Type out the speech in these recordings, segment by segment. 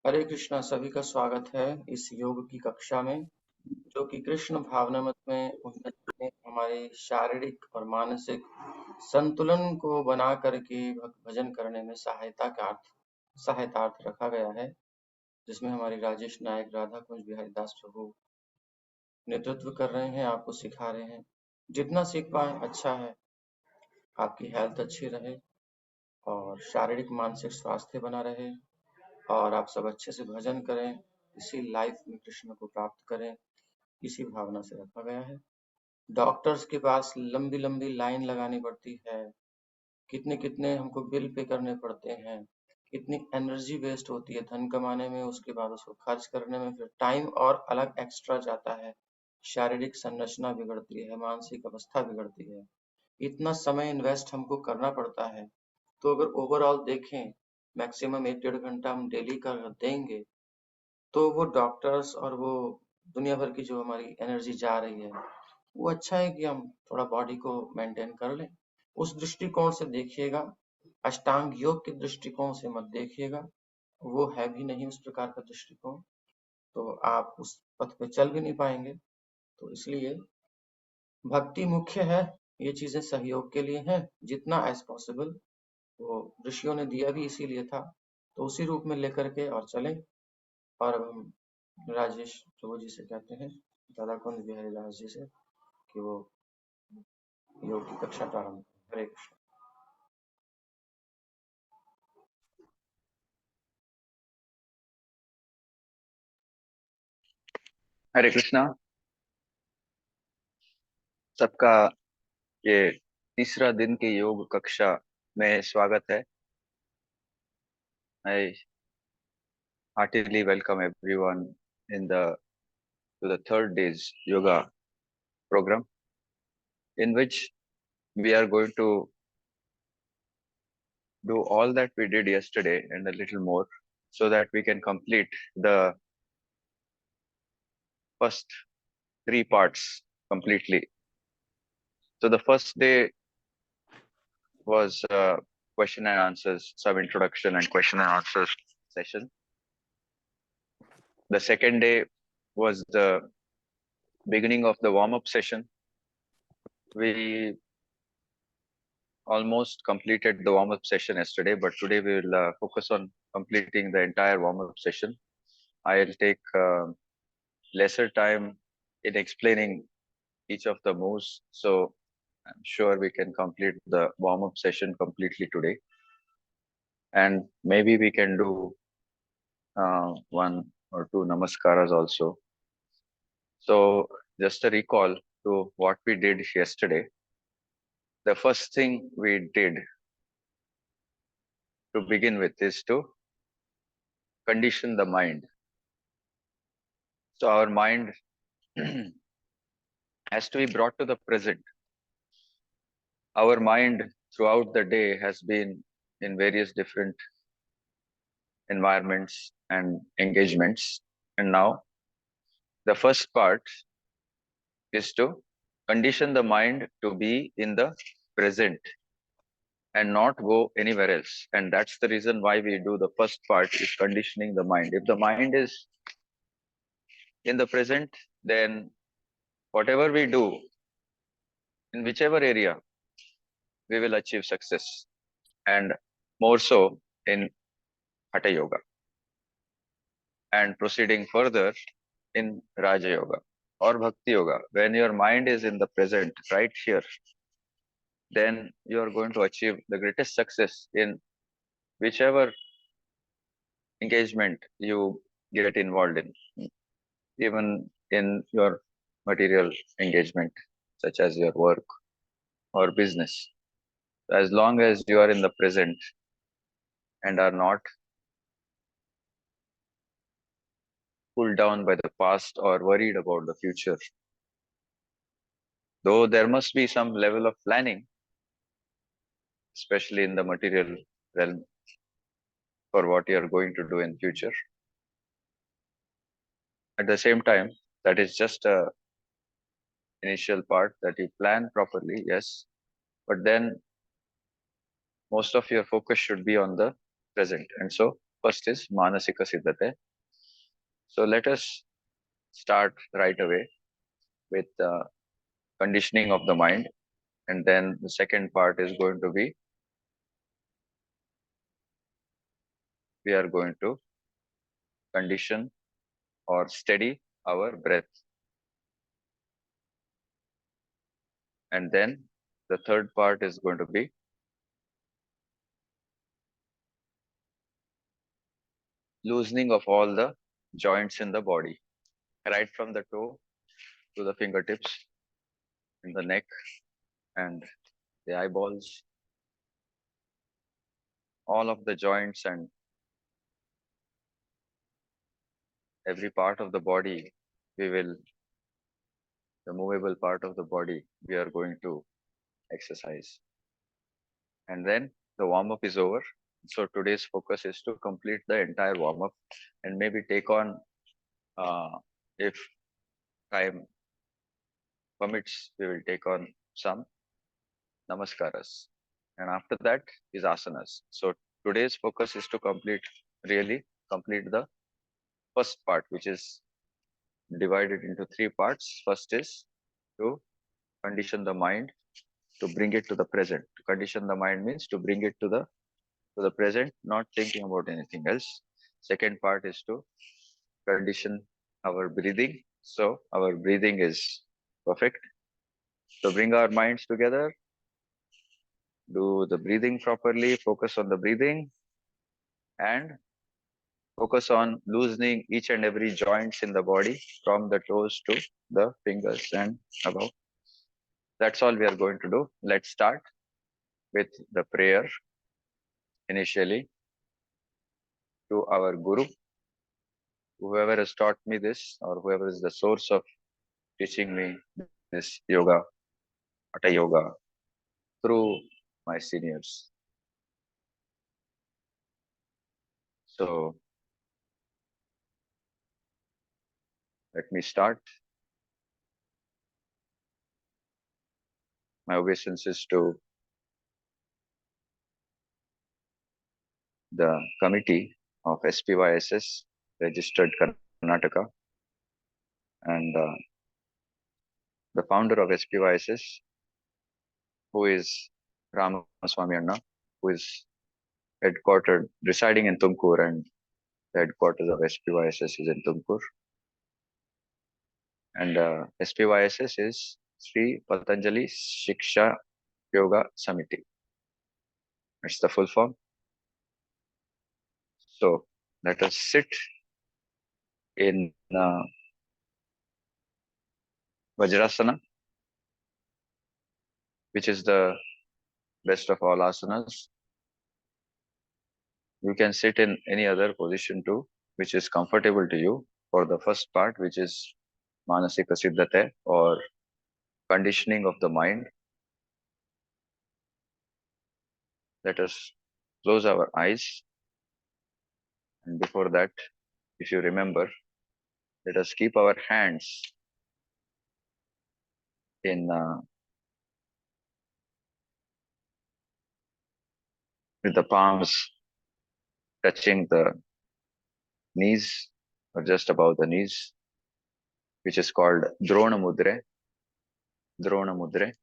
हरे कृष्णा। सभी का स्वागत है इस योग की कक्षा में, जो कि कृष्ण भावनामृत में उन्नति में हमारे शारीरिक और मानसिक संतुलन को बना करके भजन करने में सहायतार्थ रखा गया है, जिसमें हमारे राजेश नायक राधा कुंज बिहारी दास प्रभु नेतृत्व कर रहे हैं, आपको सिखा रहे हैं। जितना सीख पाए अच्छा है, आपकी हेल्थ अच्छी रहे और शारीरिक मानसिक स्वास्थ्य बना रहे और आप सब अच्छे से भजन करें, इसी लाइफ में कृष्ण को प्राप्त करें, इसी भावना से रखा गया है। डॉक्टर्स के पास लंबी लंबी लाइन लगानी पड़ती है, कितने कितने हमको बिल पे करने पड़ते हैं, कितनी एनर्जी वेस्ट होती है धन कमाने में, उसके बाद उसको खर्च करने में फिर टाइम और अलग एक्स्ट्रा जाता है, शारीरिक संरचना बिगड़ती है, मानसिक अवस्था बिगड़ती है, इतना समय इन्वेस्ट हमको करना पड़ता है। तो अगर ओवरऑल देखें, मैक्सिमम 1-1.5 घंटा हम डेली का देंगे, तो वो डॉक्टर्स और वो दुनिया भर की जो हमारी एनर्जी जा रही है, वो अच्छा है कि हम थोड़ा बॉडी को मेंटेन कर लें। उस दृष्टिकोण से देखिएगा, अष्टांग योग के दृष्टिकोण से मत देखिएगा, वो है भी नहीं उस प्रकार का दृष्टिकोण, तो आप उस पथ पे चल भी नहीं पाएंगे। तो इसलिए भक्ति मुख्य है, ये चीजें सहयोग के लिए हैं, जितना एज पॉसिबल वो ऋषियों ने दिया भी इसीलिए था, तो उसी रूप में लेकर के और चलें। और अब हम राजेश प्रभु जी से कहते हैं, दादा कुंज बिहारी दास जी से, कि वो योग की कक्षा प्रारंभ करें। हरे कृष्ण। हरे कृष्णा। सबका ये तीसरा दिन के योग कक्षा में स्वागत है। I heartily welcome everyone in the third day's yoga program, in which we are going to do all that we did yesterday and a little more, so that we can complete the first three parts completely. So the first day was question and answers, some introduction and question and answers session. The second day was the beginning of the warm-up session. We almost completed the warm-up session yesterday, but today we will focus on completing the entire warm-up session. I'll take lesser time in explaining each of the moves, so I'm sure we can complete the warm-up session completely today. And maybe we can do one or two namaskaras also. So just a recall to what we did yesterday. The first thing we did to begin with is to condition the mind. So our mind has to be brought to the present. Our mind throughout the day has been in various different environments and engagements. And now the first part is to condition the mind to be in the present and not go anywhere else. And that's the reason why we do the first part, is conditioning the mind. If the mind is in the present, then whatever we do in whichever area, we will achieve success, and more so in Hatha Yoga, and proceeding further in Raja Yoga or Bhakti Yoga. When your mind is in the present, right here, then you are going to achieve the greatest success in whichever engagement you get involved in, even in your material engagement, such as your work or business. As long as you are in the present and are not pulled down by the past or worried about the future, though there must be some level of planning, especially in the material realm, for what you are going to do in future. At the same time, that is just a initial part that you plan properly, yes, but then most of your focus should be on the present. And so First is Manasika Siddhate. So let us start right away with conditioning of the mind. And then the second part is going to be, we are going to condition or steady our breath. And then the third part is going to be loosening of all the joints in the body, right from the toe to the fingertips, in the neck and the eyeballs, all of the joints and every part of the body, we will, the movable part of the body, we are going to exercise. And then the warm up is over. So today's focus is to complete the entire warm up and maybe take on, uh, if time permits, we will take on some namaskaras. And after that is asanas. So today's focus is to really complete the first part, which is divided into three parts. First is to condition the mind to bring it to the present. To condition the mind means to bring it to the present, not thinking about anything else. Second part is to condition our breathing. So our breathing is perfect. So bring our minds together, do the breathing properly, focus on the breathing, and focus on loosening each and every joints in the body from the toes to the fingers and above. That's all we are going to do. Let's start with the prayer initially to our Guru, whoever has taught me this or whoever is the source of teaching me this yoga, Hatha Yoga, through my seniors. So let me start. My obeisances to the committee of SPYSS, registered Karnataka, and the founder of SPYSS, who is Ramaswamy Anna, who is residing in Tumkur, and the headquarters of SPYSS is in Tumkur. And SPYSS is Sri Patanjali Shiksha Yoga Samiti. It's the full form. So let us sit in Vajrasana, which is the best of all asanas. You can sit in any other position too, which is comfortable to you. For the first part, which is Manasika Siddhate or conditioning of the mind, let us close our eyes. And before that, if you remember, let us keep our hands in with the palms touching the knees or just above the knees, which is called Drona Mudre. Drona Mudre.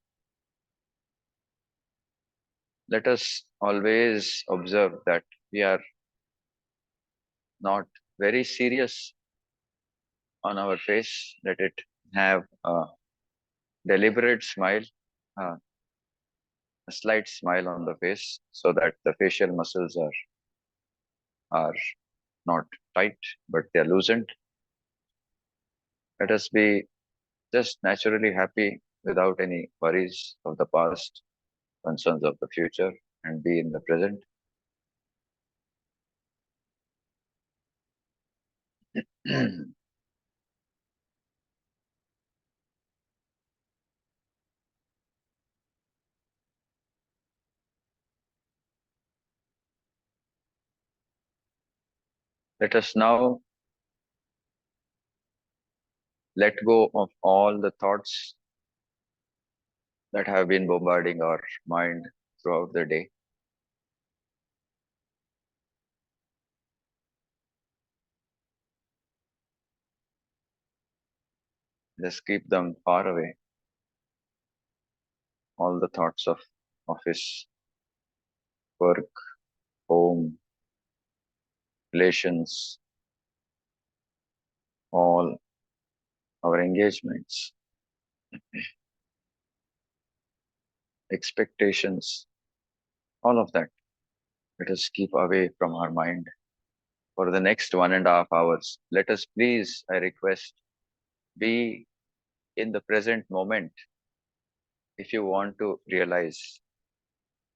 Let us always observe that we are not very serious on our face. Let it have a deliberate smile, a slight smile on the face, so that the facial muscles are not tight, but they are loosened. Let us be just naturally happy without any worries of the past, concerns of the future, and be in the present. Let us now let go of all the thoughts that have been bombarding our mind throughout the day. Just keep them far away. All the thoughts of office, work, home, relations, all our engagements, expectations, all of that. Let us keep away from our mind for the next 1.5 hours. Let us please, I request, be in the present moment if you want to realize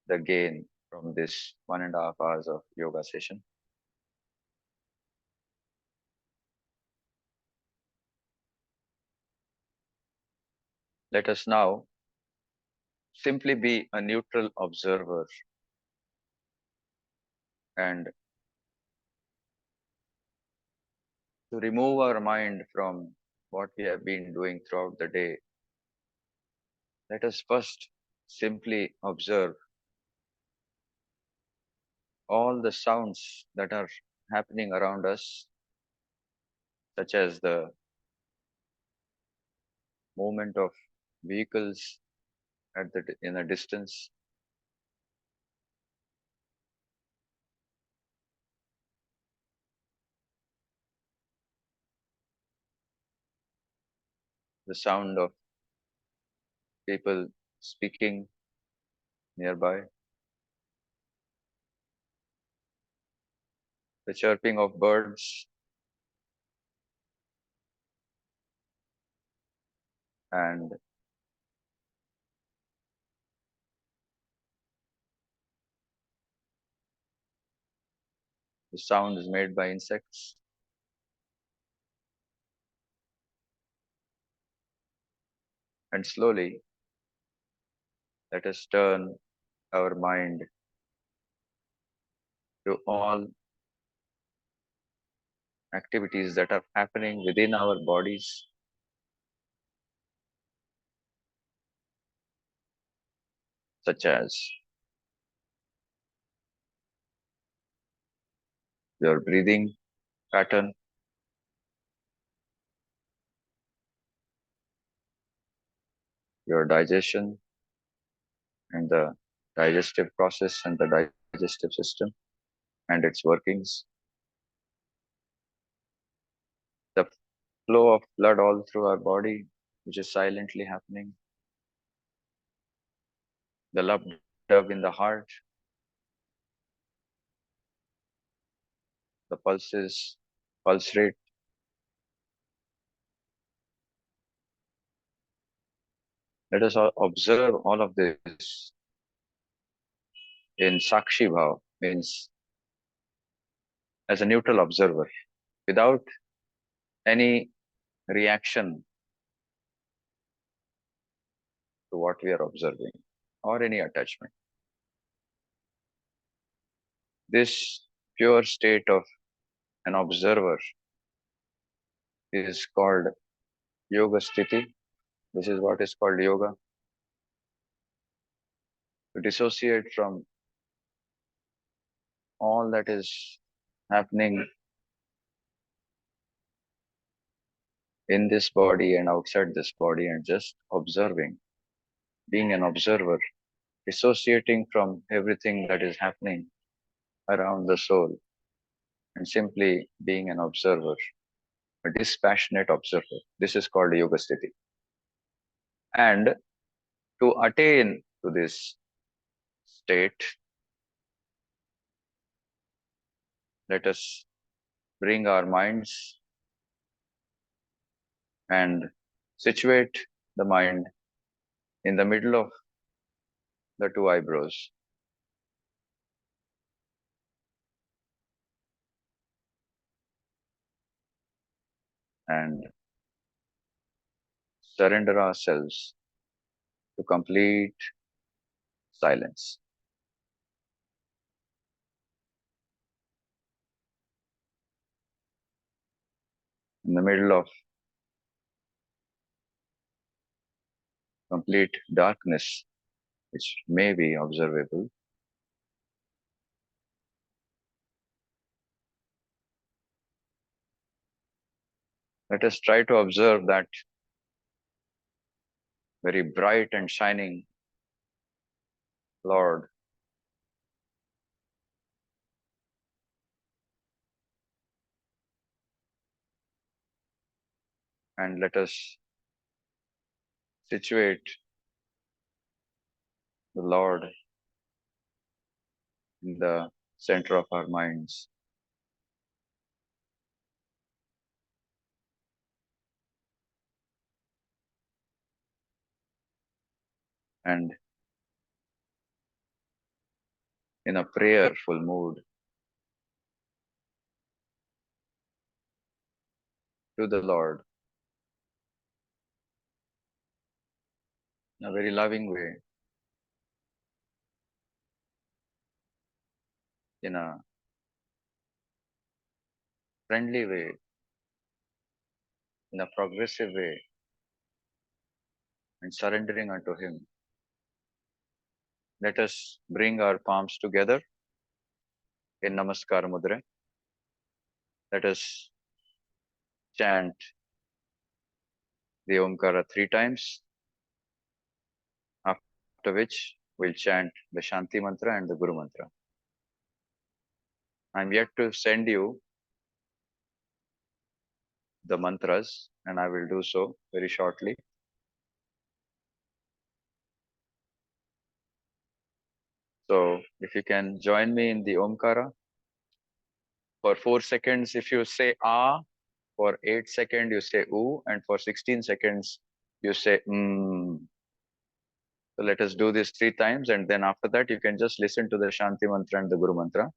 the gain from this 1.5 hours of yoga session. Let us now simply be a neutral observer and to remove our mind from what we have been doing throughout the day. Let us first simply observe all the sounds that are happening around us, such as the movement of vehicles in a distance, the sound of people speaking nearby, the chirping of birds, and the sounds made by insects. And slowly, let us turn our mind to all activities that are happening within our bodies, such as your breathing pattern, your digestion, and the digestive process and the digestive system and its workings, the flow of blood all through our body, which is silently happening, the love dub in the heart, the pulses, pulse rate. Let us observe all of this in Sakshi Bhav, means as a neutral observer, without any reaction to what we are observing or any attachment. This pure state of an observer is called yoga sthiti. This is what is called yoga. To dissociate from all that is happening in this body and outside this body and just observing, being an observer, dissociating from everything that is happening around the soul and simply being an observer, a dispassionate observer. This is called yoga sthiti. And to attain to this state, let us bring our minds and situate the mind in the middle of the two eyebrows and surrender ourselves to complete silence. In the middle of complete darkness, which may be observable, let us try to observe that very bright and shining Lord. And let us situate the Lord in the center of our minds. And in a prayerful mood to the Lord in a very loving way, in a friendly way, in a progressive way, and surrendering unto Him. Let us bring our palms together in Namaskar Mudra. Let us chant the Omkara 3 times, after which we'll chant the Shanti Mantra and the Guru Mantra. I'm yet to send you the mantras, and I will do so very shortly. So if you can join me in the Omkara for 4 seconds, if you say Ah, for 8 seconds you say Oo, and for 16 seconds you say So let us do this 3 times, and then after that you can just listen to the Shanti Mantra and the Guru Mantra.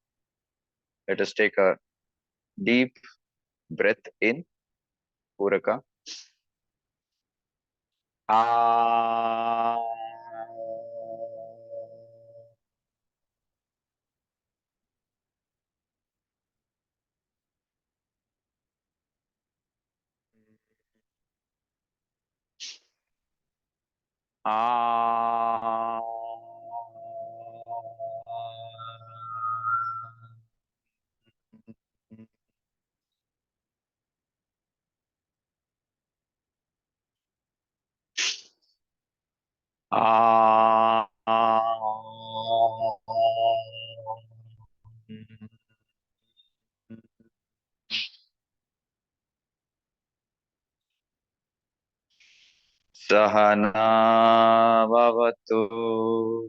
Let us take a deep breath in, Puraka. Ah. Ah. Ah. Sahana bhavatu,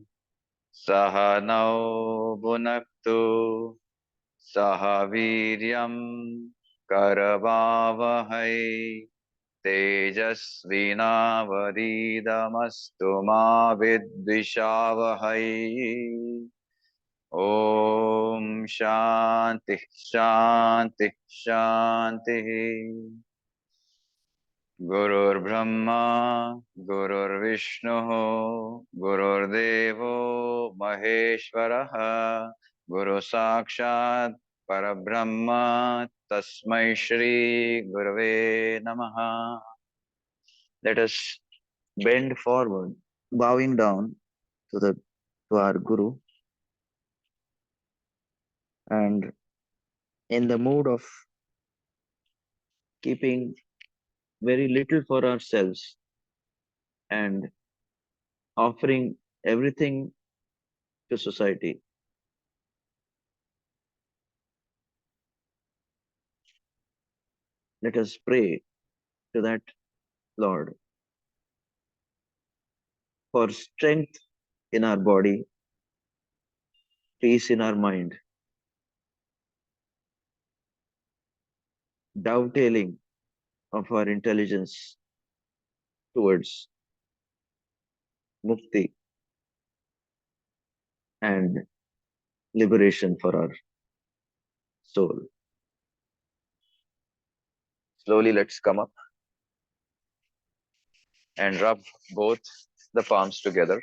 sahanau bhunaktu, sahaviryam karavavahai, tejasvinavadidamastu ma vidvishavahai. Om Shanti Shanti Shanti. Gurur Brahma, Gurur Vishnu, Gurur Devo Maheshwaraha, Guru Sakshat Parabrahma, Tasmai Shri Gurave Namaha. Let us bend forward, bowing down to our Guru, and in the mood of keeping very little for ourselves and offering everything to society. Let us pray to that Lord for strength in our body, peace in our mind, dovetailing of our intelligence towards mukti and liberation for our soul. Slowly, let's come up and rub both the palms together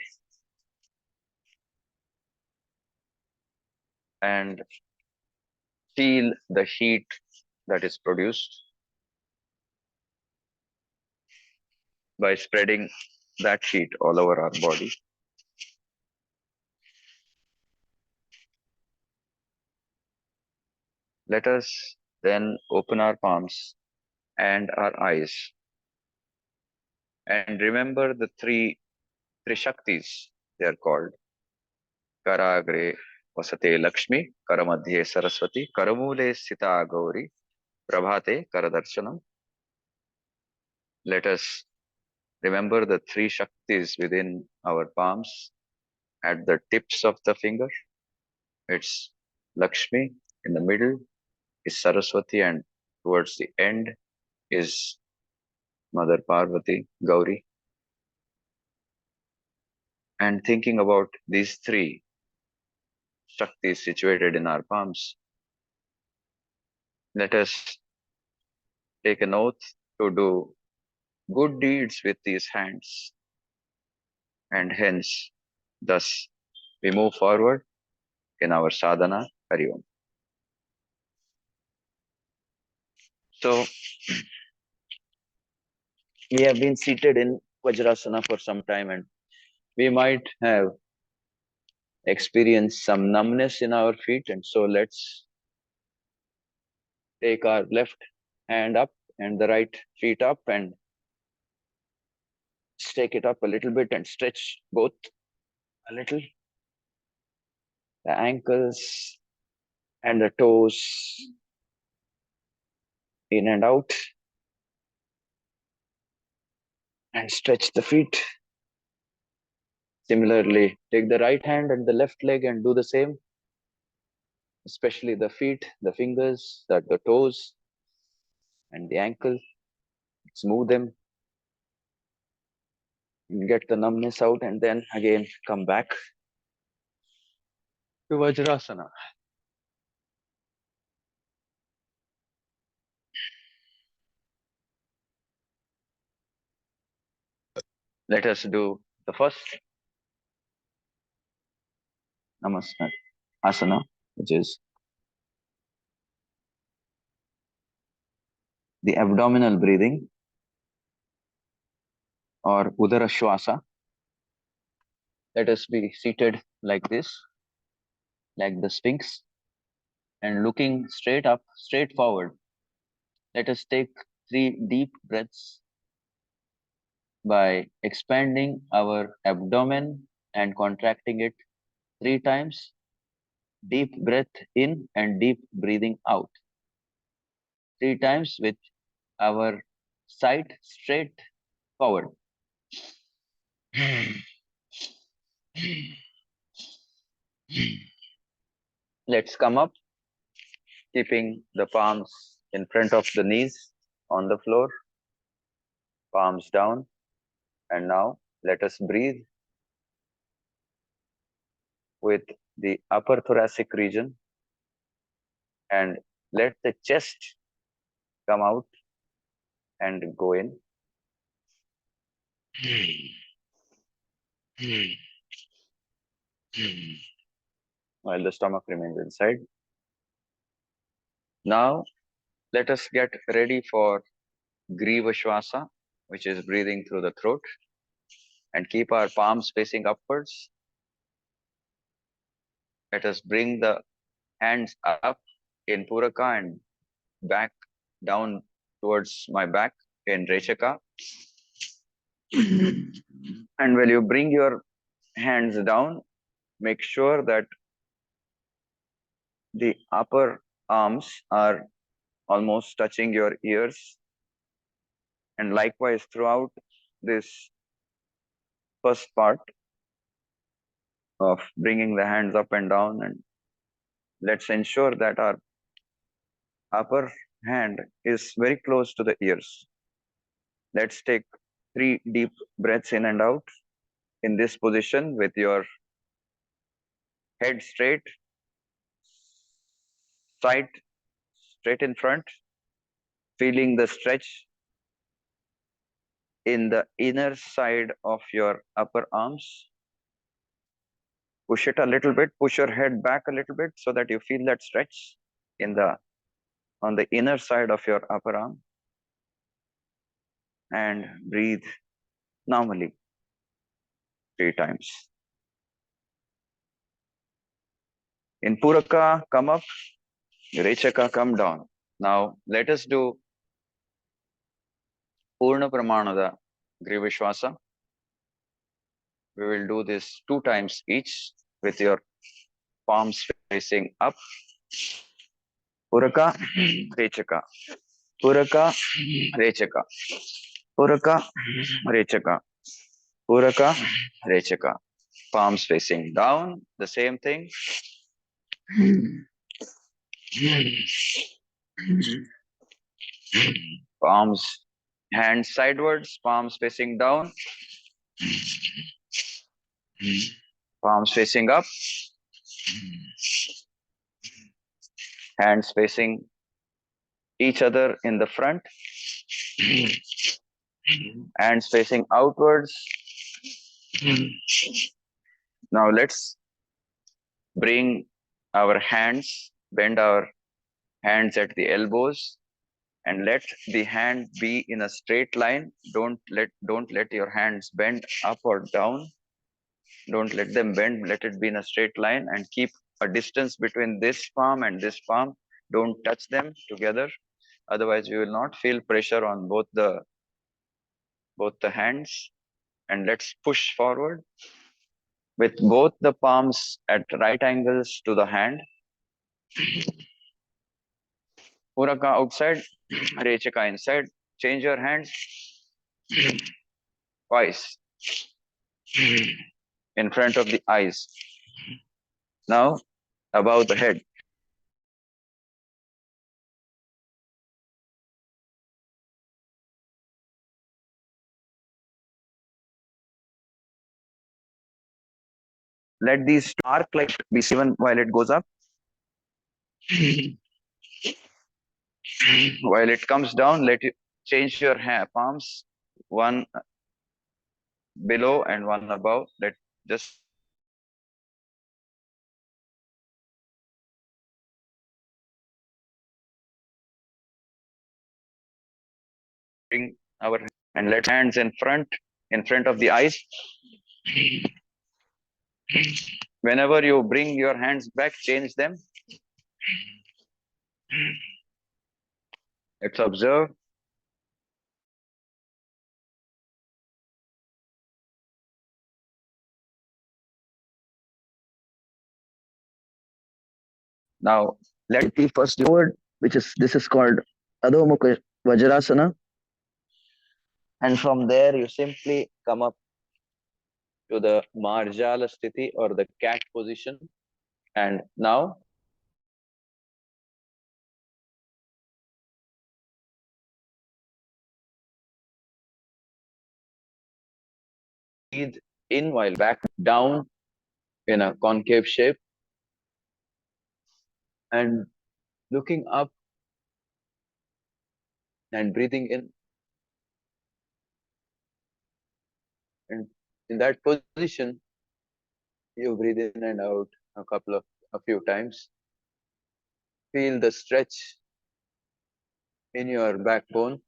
and feel the heat that is produced by spreading that heat all over our body. Let us then open our palms and our eyes And remember the three Shaktis, they are called. Karagre vasate Lakshmi, Karamadhye Saraswati, Karamule Sita Gauri, Prabhate Karadarshanam. Let us remember the three Shaktis within our palms at the tips of the finger. It's Lakshmi, in the middle is Saraswati, and towards the end is Mother Parvati, Gauri. And thinking about these three Shaktis situated in our palms, let us take an oath to do good deeds with these hands, and hence, thus, we move forward in our sadhana. Hari Om. So, we have been seated in Vajrasana for some time, and we might have experienced some numbness in our feet, and so let's take our left hand up and the right feet up and stake it up a little bit and stretch both a little. The ankles and the toes in and out, and stretch the feet. Similarly, take the right hand and the left leg and do the same, especially the feet, the fingers, the toes, and the ankle. Smooth them and get the numbness out, and then again come back to Vajrasana. Let us do the first Namaskar asana, which is the abdominal breathing or Udara Shwasa. Let us be seated like this, like the Sphinx, and looking straight up, straight forward. Let us take 3 deep breaths by expanding our abdomen and contracting it 3 times. Deep breath in and deep breathing out 3 times with our sight straight forward. Let's come up, keeping the palms in front of the knees on the floor, palms down. And now let us breathe with the upper thoracic region and let the chest come out and go in. While the stomach remains inside. Now let us get ready for Griva Shwasa, which is breathing through the throat, and keep our palms facing upwards. Let us bring the hands up in Puraka and back down towards my back in Rechaka. And when you bring your hands down, make sure that the upper arms are almost touching your ears. And likewise throughout this first part of bringing the hands up and down, and let's ensure that our upper hand is very close to the ears. Let's take 3 deep breaths in and out in this position with your head straight, sight straight in front, feeling the stretch in the inner side of your upper arms. Push it a little bit, push your head back a little bit so that you feel that stretch on the inner side of your upper arm. And breathe normally 3 times. In Puraka, come up. Rechaka, come down. Now let us do Purna Pramanada Grivishwasa. We will do this 2 times each with your palms facing up. Puraka, Rechaka. Puraka, Rechaka. Puraka, Rechaka. Puraka, Rechaka. Palms facing down, the same thing. Palms, hands sidewards, palms facing down, palms facing up, hands facing each other in the front, hands facing outwards. Now let's bring our hands, bend our hands at the elbows, and let the hand be in a straight line. Don't let your hands bend up or down. Don't let them bend. Let it be in a straight line, and keep a distance between this palm and this palm. Don't touch them together. Otherwise, you will not feel pressure on both the hands. And let's push forward with both the palms at right angles to the hand. Puraka outside, Rechaka inside. Change your hands twice in front of the eyes. Now, above the head. Let these arc like be seen while it goes up. While it comes down, let it change your palms, one below and one above. Let just bring our and let hands in front of the eyes. Whenever you bring your hands back, change them. Let's observe. Now, let the first forward, this is called Adho Mukha Vajrasana. And from there, you simply come up to the Marjala Sthiti or the cat position. And now, breathe in while back down in a concave shape and looking up and breathing in. And in that position, you breathe in and out a few times. Feel the stretch in your backbone.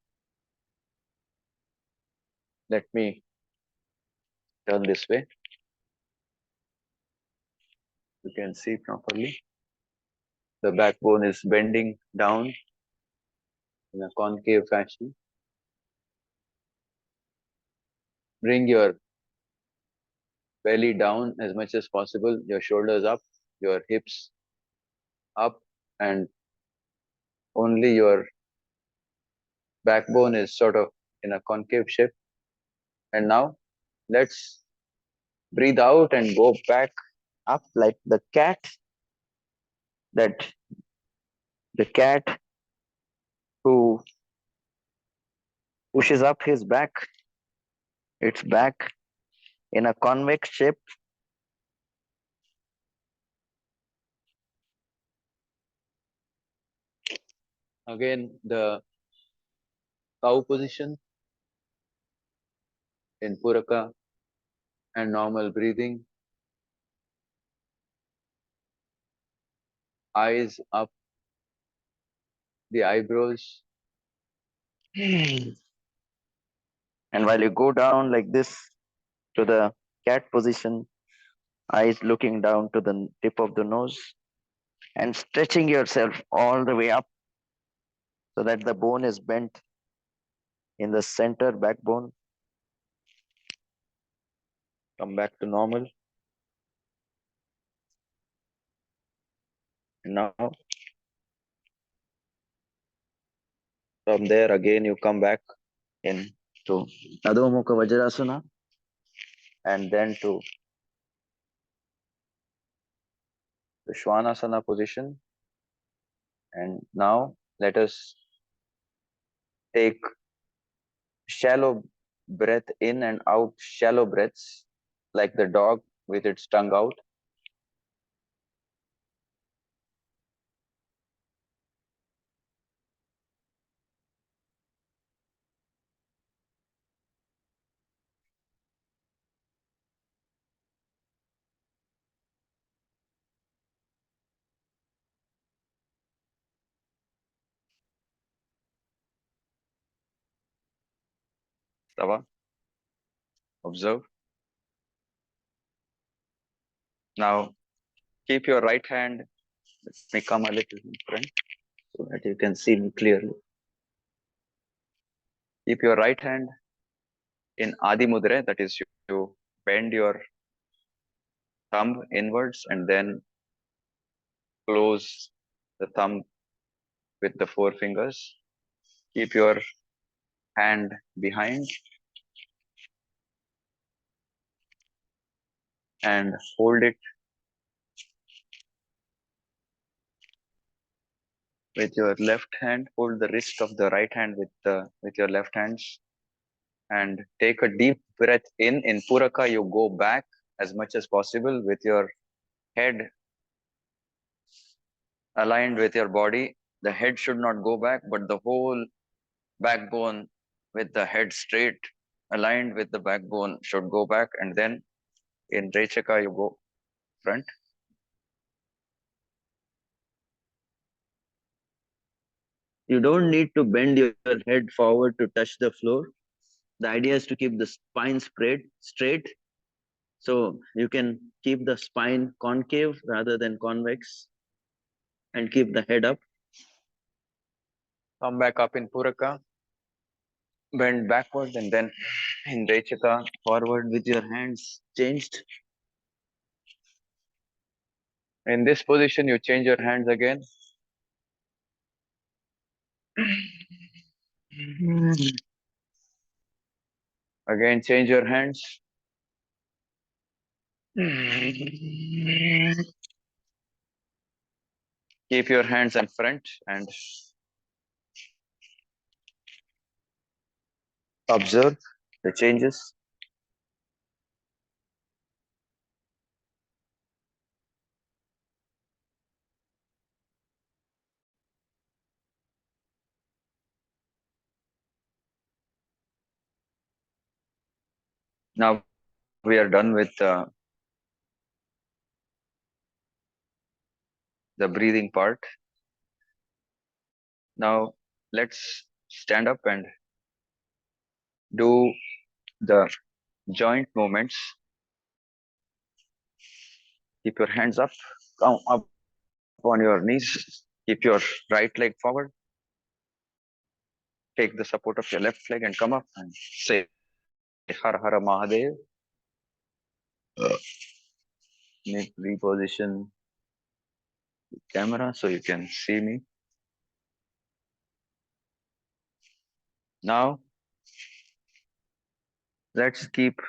Let me turn this way. You can see properly. The backbone is bending down in a concave fashion. Bring your belly down as much as possible, your shoulders up, your hips up, and only your backbone is sort of in a concave shape. And now let's breathe out and go back up like the cat, that the cat who pushes up its back in a convex shape. Again, the cow position in Puraka and normal breathing. Eyes up, the eyebrows. And while you go down like this to the cat position, eyes looking down to the tip of the nose and stretching yourself all the way up so that the bone is bent in the center backbone. Come back to normal. And now, from there again, you come back in to Adho Mukha Vajrasana and then to the Svanasana position. And now let us take shallow breath in and out, shallow breaths, like the dog with its tongue out. Stava, observe. Now keep your right hand, let me come a little in front so that you can see me clearly. Keep your right hand in Adi Mudra, that is, you bend your thumb inwards and then close the thumb with the four fingers. Keep your hand behind and hold it with your left hand. Hold the wrist of the right hand with your left hands and take a deep breath in. In Puraka, you go back as much as possible with your head aligned with your body. The head should not go back, but the whole backbone with the head straight aligned with the backbone should go back. And then in Rechaka, you go front. You don't need to bend your head forward to touch the floor. The idea is to keep the spine straight. So you can keep the spine concave rather than convex and keep the head up. Come back up in Puraka. Bend backward and then in Rechaka, forward with your hands changed. In this position, you change your hands again. Again, change your hands. Keep your hands in front and observe the changes. Now we are done with the breathing part. Now let's stand up and do the joint movements. Keep your hands up, come up on your knees. Keep your right leg forward. Take the support of your left leg and come up and say Har Har Mahadev. Reposition the camera so you can see me. Now let's keep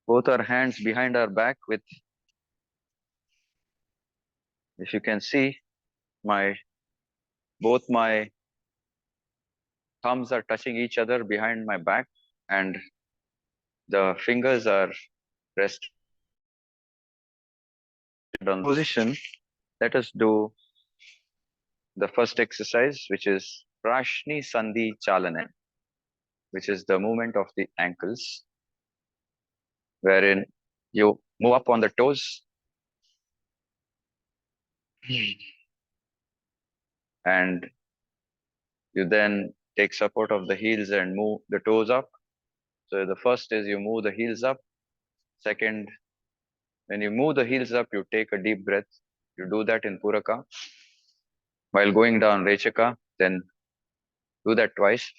both our hands behind our back with, if you can see, both my thumbs are touching each other behind my back and the fingers are rested on position. Let us do the first exercise, which is Prashni Sandhi Chalana, which is the movement of the ankles, wherein you move up on the toes and you then take support of the heels and move the toes up. So the first is you move the heels up. Second, when you move the heels up, you take a deep breath. You do that in Puraka. While going down Rechaka, then do that twice.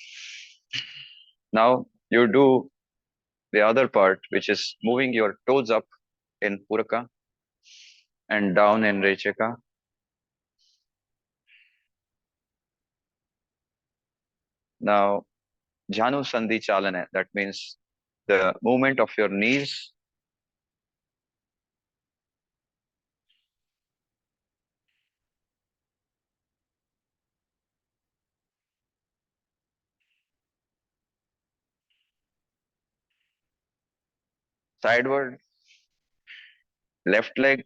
Now you do the other part, which is moving your toes up in Puraka and down in Rechaka. Now, Jhanu Sandhi Chalana, that means the movement of your knees sideward, left leg,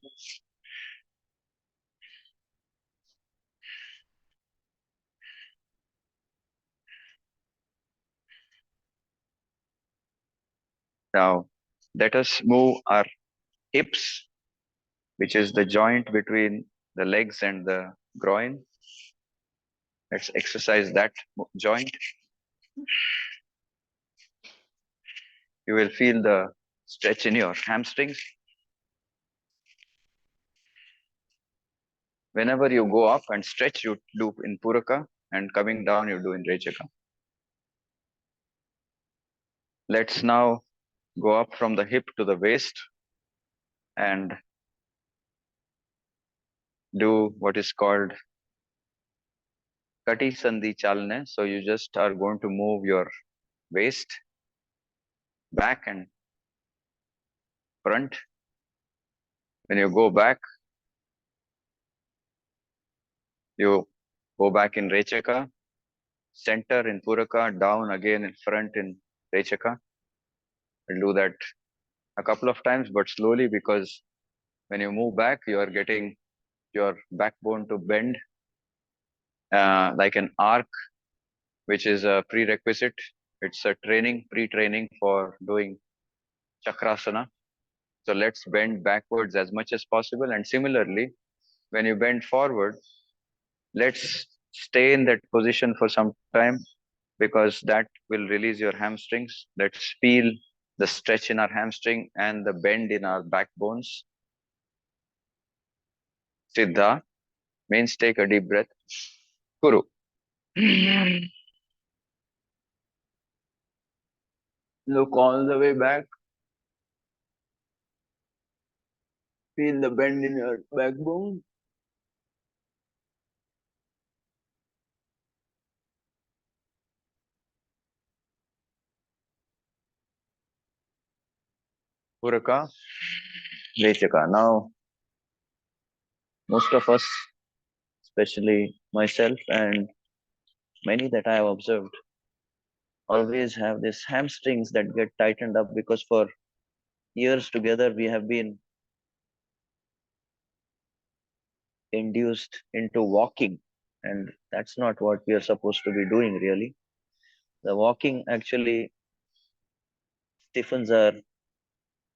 now let us move our hips, which is the joint between the legs and the groin. Let's exercise that joint. You will feel the stretch in your hamstrings. Whenever you go up and stretch, you do in Puraka, and coming down, you do in Rechaka. Let's now go up from the hip to the waist and do what is called Kati Sandhi Chalana. So you just are going to move your waist back and front. When you go back, you go back in Rechaka, center in Puraka, down again in front in Rechaka. We'll do that a couple of times, but slowly, because when you move back, you are getting your backbone to bend like an arc, which is a prerequisite. It's a pre-training for doing chakrasana. So let's bend backwards as much as possible. And similarly, when you bend forward, let's stay in that position for some time, because that will release your hamstrings. Let's feel the stretch in our hamstring and the bend in our backbones. Siddha means take a deep breath. Kuru. Look all the way back. Feel the bend in your backbone. Puraka, Rechaka. Now, most of us, especially myself and many that I have observed, always have these hamstrings that get tightened up because for years together we have been induced into walking, and that's not what we are supposed to be doing really. The walking actually stiffens our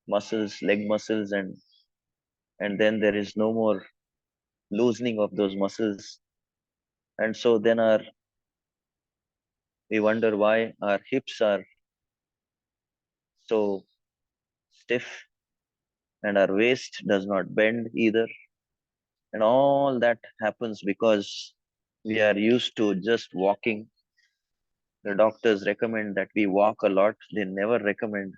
muscles, leg muscles, and then there is no more loosening of those muscles, and so then our we wonder why our hips are so stiff and our waist does not bend either. And all that happens because we are used to just walking. The doctors recommend that we walk a lot. They never recommend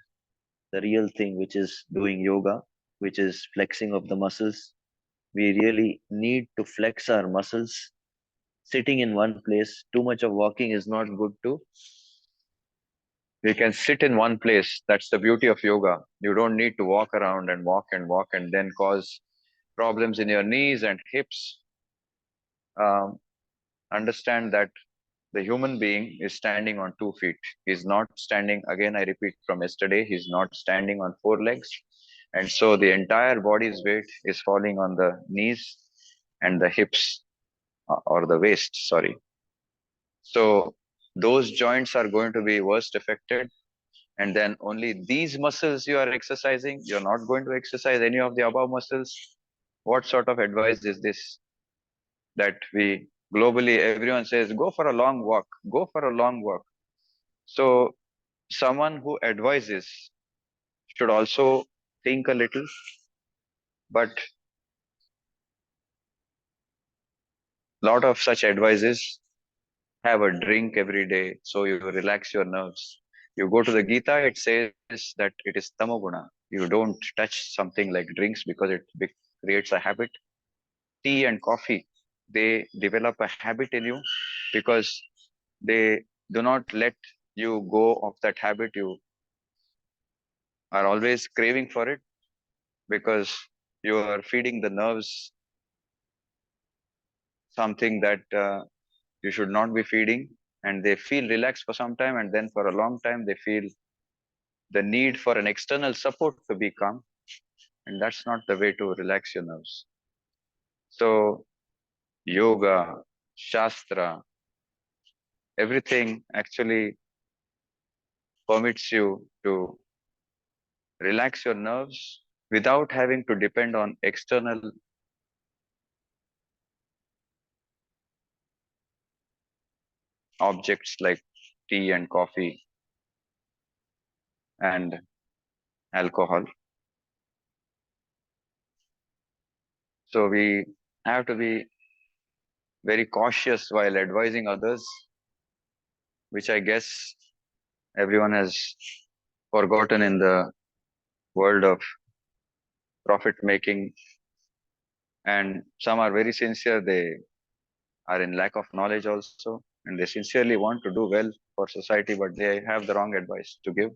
the real thing, which is doing yoga, which is flexing of the muscles. We really need to flex our muscles. Sitting in one place, too much of walking is not good too. We can sit in one place. That's the beauty of yoga. You don't need to walk around and walk and then cause problems in your knees and hips. Understand that the human being is standing on 2 feet. He's not standing, again, I repeat from yesterday, he's not standing on 4 legs. And so the entire body's weight is falling on the knees and the hips or the waist, sorry. So those joints are going to be worst affected. And then only these muscles you are exercising. You're not going to exercise any of the above muscles. What sort of advice is this? That we globally, everyone says, go for a long walk, go for a long walk. So someone who advises should also think a little, but lot of such advices: have a drink every day so you relax your nerves. You go to the Gita, it says that it is tamoguna. You don't touch something like drinks because it creates a habit. Tea and coffee, they develop a habit in you because they do not let you go of that habit. You are always craving for it because you are feeding the nerves something that you should not be feeding, and they feel relaxed for some time, and then for a long time they feel the need for an external support to be calm, and that's not the way to relax your nerves. So yoga, shastra, everything actually permits you to relax your nerves without having to depend on external objects like tea and coffee and alcohol. So we have to be very cautious while advising others, which I guess everyone has forgotten in the world of profit making. And some are very sincere, they are in lack of knowledge also, and they sincerely want to do well for society, but they have the wrong advice to give.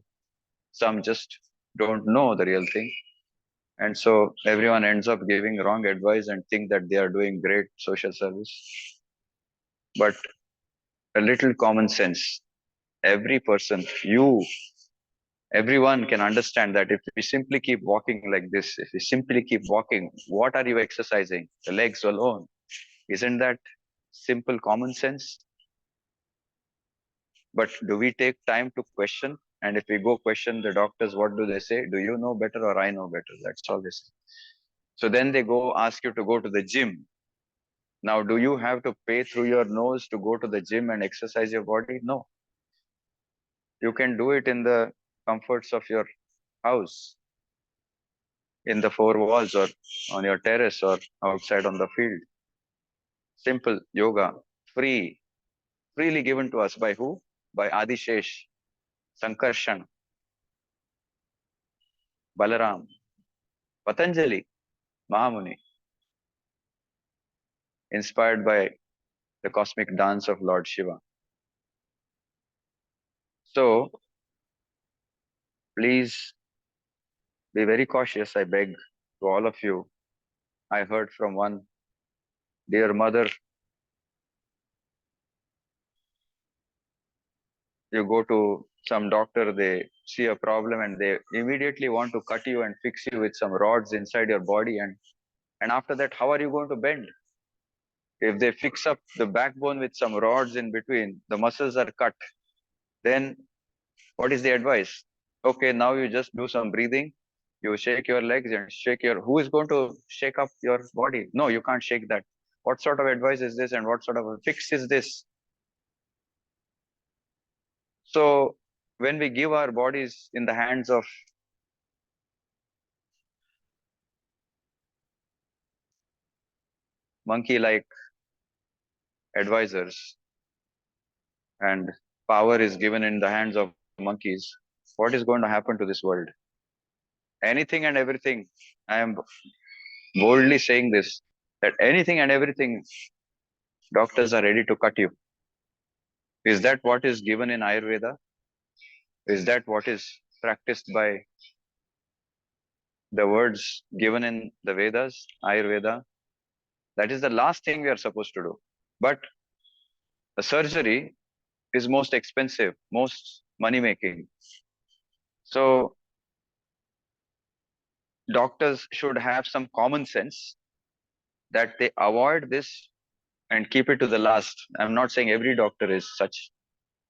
Some just don't know the real thing. And so everyone ends up giving wrong advice and think that they are doing great social service. But a little common sense, every person, you, everyone can understand that if we simply keep walking like this, if we simply keep walking, what are you exercising? The legs alone. Isn't that simple common sense? But do we take time to question? And if we go question the doctors, what do they say? Do you know better or I know better? That's all they say. So then they go ask you to go to the gym. Now, do you have to pay through your nose to go to the gym and exercise your body? No. You can do it in the comforts of your house, in the four walls, or on your terrace, or outside on the field. Simple yoga, free, freely given to us by who? By Adishesh, Sankarshan, Balaram, Patanjali, Mahamuni, inspired by the cosmic dance of Lord Shiva. So please be very cautious, I beg to all of you. I heard from one dear mother, you go to some doctor, they see a problem and they immediately want to cut you and fix you with some rods inside your body. And after that, how are you going to bend? If they fix up the backbone with some rods in between, the muscles are cut, then what is the advice? Okay, now you just do some breathing, you shake your legs and shake your, who is going to shake up your body? No, you can't shake that. What sort of advice is this and what sort of a fix is this? So when we give our bodies in the hands of monkey-like advisors and power is given in the hands of monkeys, what is going to happen to this world? Anything and everything, I am boldly saying this, that anything and everything, doctors are ready to cut you. Is that what is given in Ayurveda? Is that what is practiced by the words given in the Vedas, Ayurveda? That is the last thing we are supposed to do. But a surgery is most expensive, most money making. So doctors should have some common sense that they avoid this and keep it to the last. I'm not saying every doctor is such,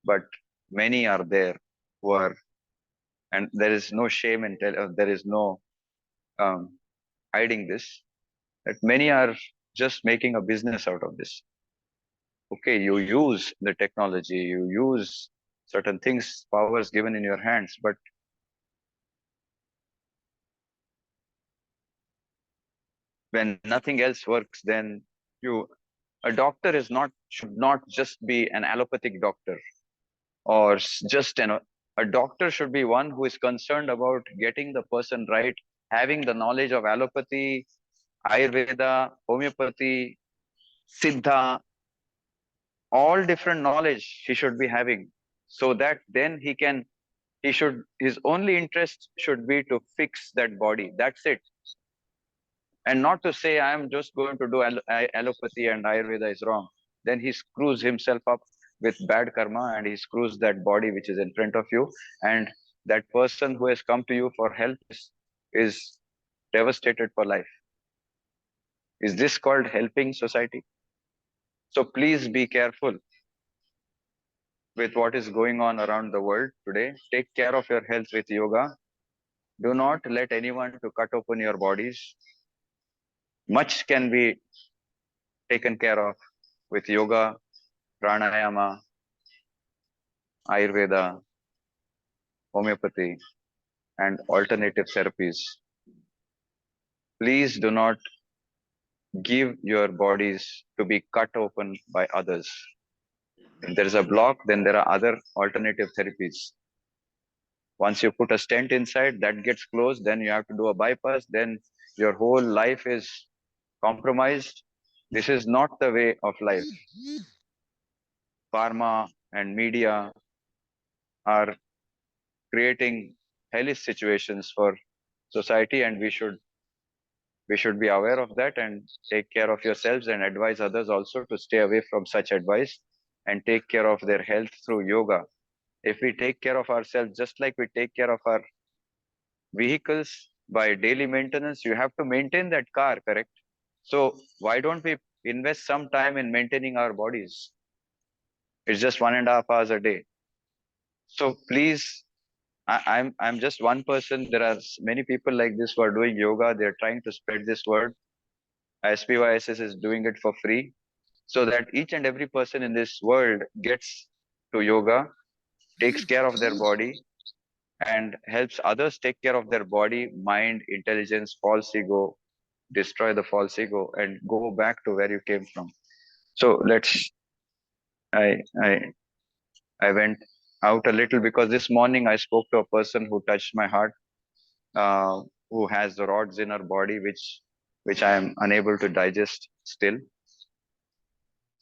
but many are there who are, and there is no shame in there is no um, hiding this. That many are just making a business out of this. Okay, you use the technology, you use certain things, powers given in your hands, but when nothing else works, then you, a doctor is not, should not just be an allopathic doctor or just A doctor should be one who is concerned about getting the person right, having the knowledge of allopathy, Ayurveda, homeopathy, Siddha, all different knowledge he should be having, so that then his only interest should be to fix that body. That's it. And not to say I am just going to do allopathy and Ayurveda is wrong. Then he screws himself up with bad karma and he screws that body which is in front of you. And that person who has come to you for help is devastated for life. Is this called helping society? So please be careful with what is going on around the world today. Take care of your health with yoga. Do not let anyone to cut open your bodies. Much can be taken care of with yoga, pranayama, Ayurveda, homeopathy, and alternative therapies. Please do not give your bodies to be cut open by others. If there is a block, then there are other alternative therapies. Once you put a stent inside, that gets closed, then you have to do a bypass, then your whole life is compromised. This is not the way of life. Pharma and media are creating hellish situations for society, and we should be aware of that and take care of yourselves and advise others also to stay away from such advice and take care of their health through yoga. If we take care of ourselves just like we take care of our vehicles by daily maintenance, you have to maintain that car, correct? So why don't we invest some time in maintaining our bodies? It's just 1.5 hours a day. So please, I'm just one person. There are many people like this who are doing yoga. They're trying to spread this word. SPYSS is doing it for free, so that each and every person in this world gets to yoga, takes care of their body, and helps others take care of their body, mind, intelligence, false ego, destroy the false ego, and go back to where you came from. So I, I, I went out a little because this morning I spoke to a person who touched my heart, who has the rods in her body, which I am unable to digest still.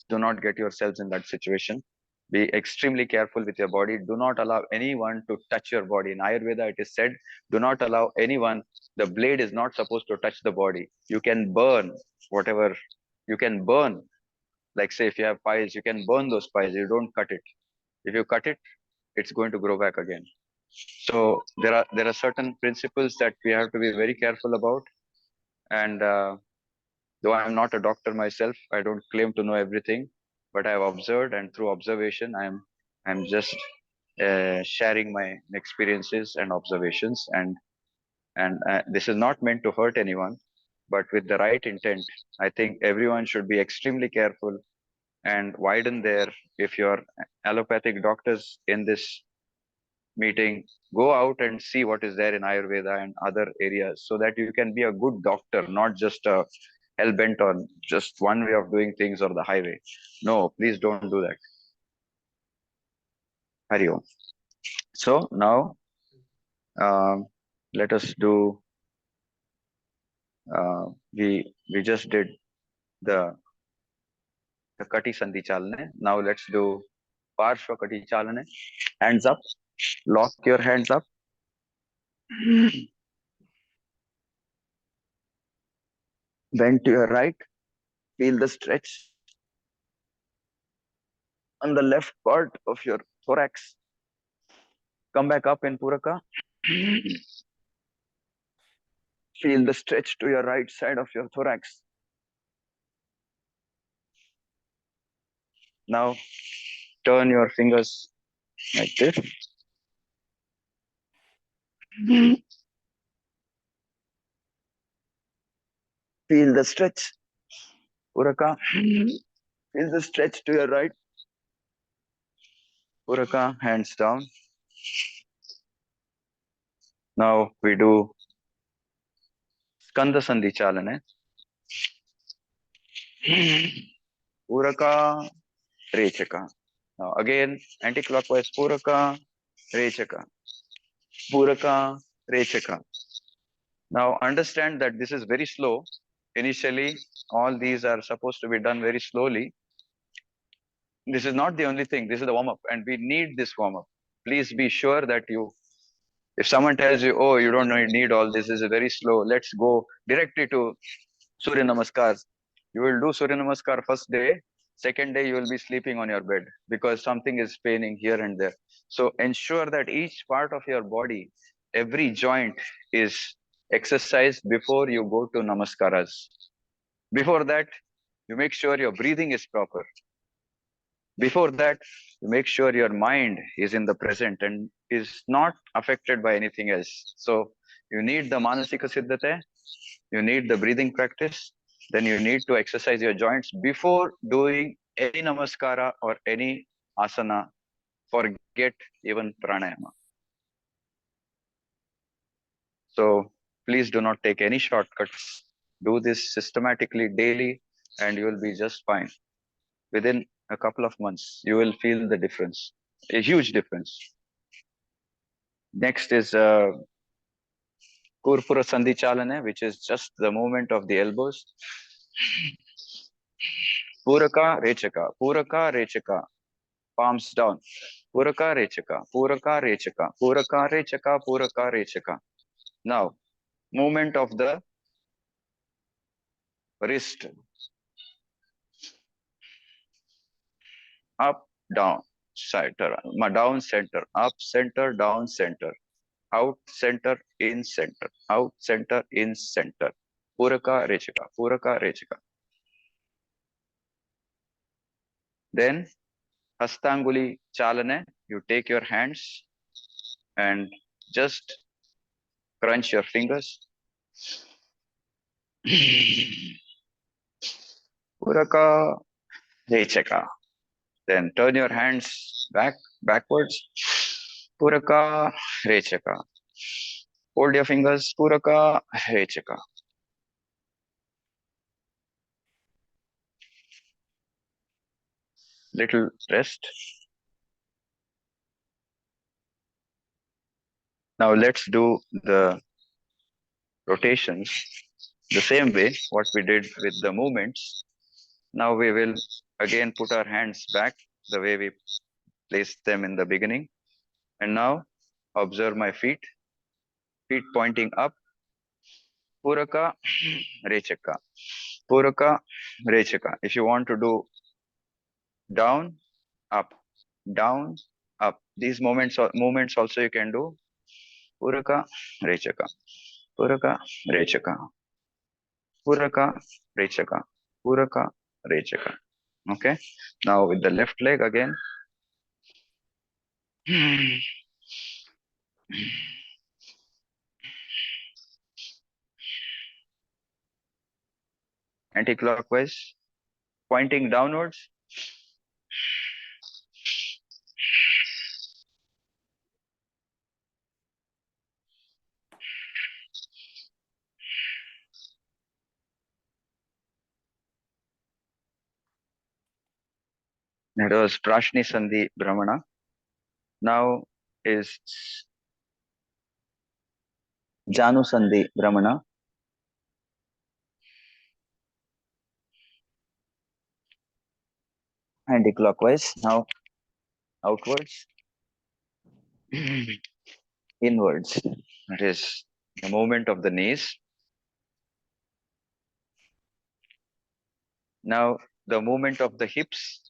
Do not get yourselves in that situation. Be extremely careful with your body. Do not allow anyone to touch your body. In Ayurveda, it is said, do not allow anyone. The blade is not supposed to touch the body. You can burn whatever you can burn. Like say, if you have piles, you can burn those piles. You don't cut it. If you cut it, it's going to grow back again. So there are certain principles that we have to be very careful about. And though I am not a doctor myself, I don't claim to know everything, but I have observed, and through observation, I'm just sharing my experiences and observations, and this is not meant to hurt anyone, but with the right intent. I think everyone should be extremely careful and widen their. If you're allopathic doctors in this meeting, go out and see what is there in Ayurveda and other areas, so that you can be a good doctor, not just a hell bent on just one way of doing things or the highway. No, please don't do that. Hari Om. So now let us do. We just did the Kati Sandhi Chalane. Now let's do Parshva Kati Chalane. Hands up. Lock your hands up. Bend to your right. Feel the stretch on the left part of your thorax. Come back up in Puraka. Feel the stretch to your right side of your thorax. Now turn your fingers like this. Feel the stretch. Puraka. Feel the stretch to your right. Puraka, hands down. Now we do Skanda Sandhi Chalane. Puraka, Rechaka. Now again, anti-clockwise Puraka, Rechaka. Puraka, Rechaka. Now understand that this is very slow. Initially, all these are supposed to be done very slowly. This is not the only thing. This is the warm up, and we need this warm up. Please be sure that you, if someone tells you, oh, you don't need all this is very slow, let's go directly to Surya Namaskar. You will do Surya Namaskar first day, second day you will be sleeping on your bed because something is paining here and there. So ensure that each part of your body, every joint is exercised before you go to Namaskaras. Before that, you make sure your breathing is proper. Before that, you make sure your mind is in the present and is not affected by anything else. So you need the Manasika Siddhate, you need the breathing practice, then you need to exercise your joints before doing any namaskara or any asana. Forget even pranayama. So please do not take any shortcuts. Do this systematically daily and you will be just fine. Within a couple of months, you will feel the difference, a huge difference. Next is Kurpura Sandhi Chalane, which is just the movement of the elbows. Puraka Rechaka, Puraka Rechaka, palms down. Puraka Rechaka, Puraka Rechaka, Puraka Rechaka, Puraka Rechaka. Now, movement of the wrist. Up, down, center, down, center, up, center, down, center, out, center, in, center, out, center, in, center. Puraka Rechaka, Puraka Rechaka. Then, Hastanguli Chalane, you take your hands and just crunch your fingers. Puraka Rechaka. Then turn your hands backwards. Puraka Rechaka. Hold your fingers. Puraka Rechaka. Little rest. Now let's do the rotations the same way what we did with the movements. Now we will again put our hands back the way we placed them in the beginning. And now observe my feet pointing up. Puraka Rechaka. Puraka Rechaka. If you want to do down, up, down, up. These movements also you can do. Puraka Rechaka. Puraka Rechaka. Puraka Rechaka. Puraka Rechaka. Okay. Now with the left leg again. Anti-clockwise, pointing downwards. That was Prashni Sandhi Brahmana. Now is Janu Sandhi Brahmana. Anti-clockwise. Now outwards. Inwards. That is the movement of the knees. Now the movement of the hips.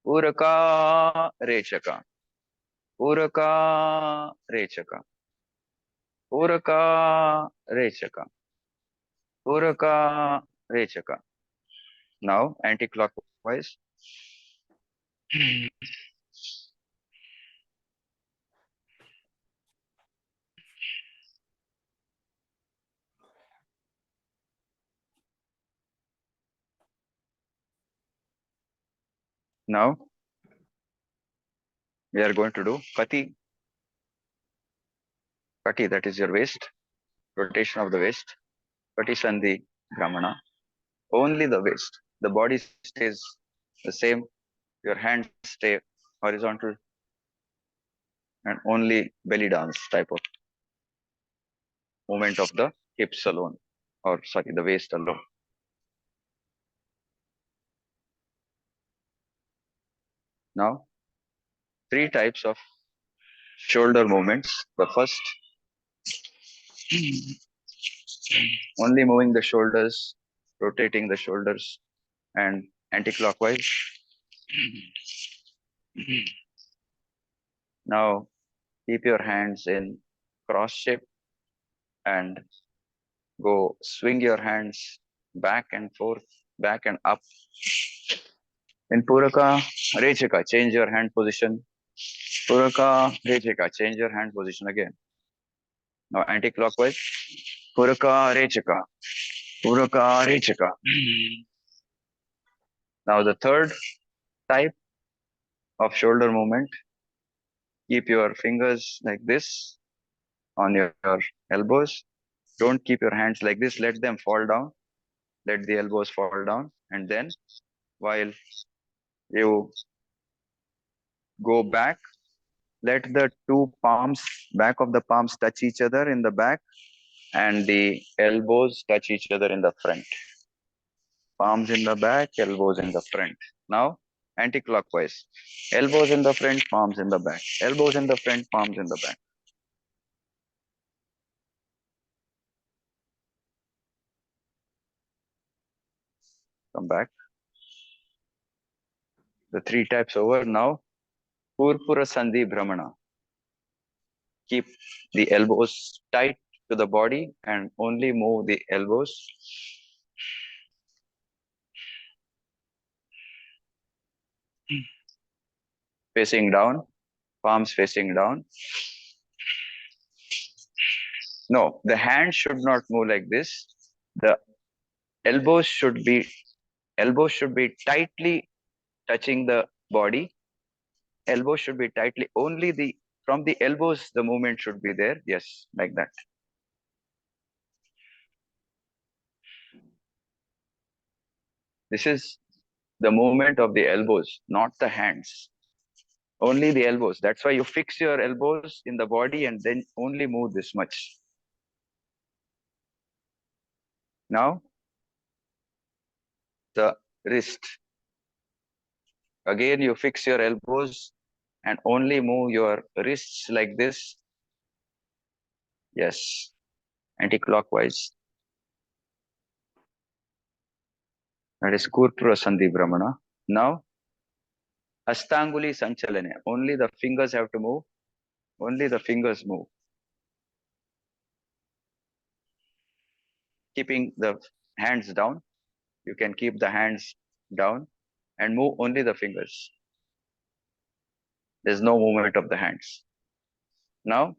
Puraka Rechaka. Puraka Rechaka. Puraka Rechaka. Puraka Rechaka. Now anti-clockwise. Now we are going to do Kati. Kati, that is your waist. Rotation of the waist. Kati Sandhi Brahmana. Only the waist. The body stays the same. Your hands stay horizontal, and only belly dance type of movement of the hips alone, or sorry, the waist alone. Now, three types of shoulder movements. The first, only moving the shoulders, rotating the shoulders, and anti-clockwise. Now, keep your hands in cross shape and go swing your hands back and forth, back and up. In Puraka, Rechika, change your hand position. Puraka, Rechika, change your hand position again. Now anti-clockwise. Puraka, Rechika. Puraka, Rechika. Now the third type of shoulder movement. Keep your fingers like this on your elbows. Don't keep your hands like this. Let them fall down. Let the elbows fall down. And then while you go back, let the two palms, back of the palms touch each other in the back and the elbows touch each other in the front. Palms in the back, elbows in the front. Now, anti-clockwise. Elbows in the front, palms in the back. Elbows in the front, palms in the back. Come back. The three types over. Now, Purpura Sandhi Brahmana. Keep the elbows tight to the body and only move the elbows. Facing down, palms facing down. No, the hand should not move like this. The elbows should be tightly touching the body. Elbows should be tightly, only the from the elbows the movement should be there. Yes, like that. This is the movement of the elbows, not the hands. Only the elbows. That's why you fix your elbows in the body and then only move this much. Now, the wrist. Again, you fix your elbows and only move your wrists like this. Yes, anti-clockwise. That is Kurpura Sandhi Brahmana. Now, Hastanguli Sanchalane. Only the fingers have to move. Only the fingers move. Keeping the hands down. You can keep the hands down and move only the fingers. There's no movement of the hands. Now,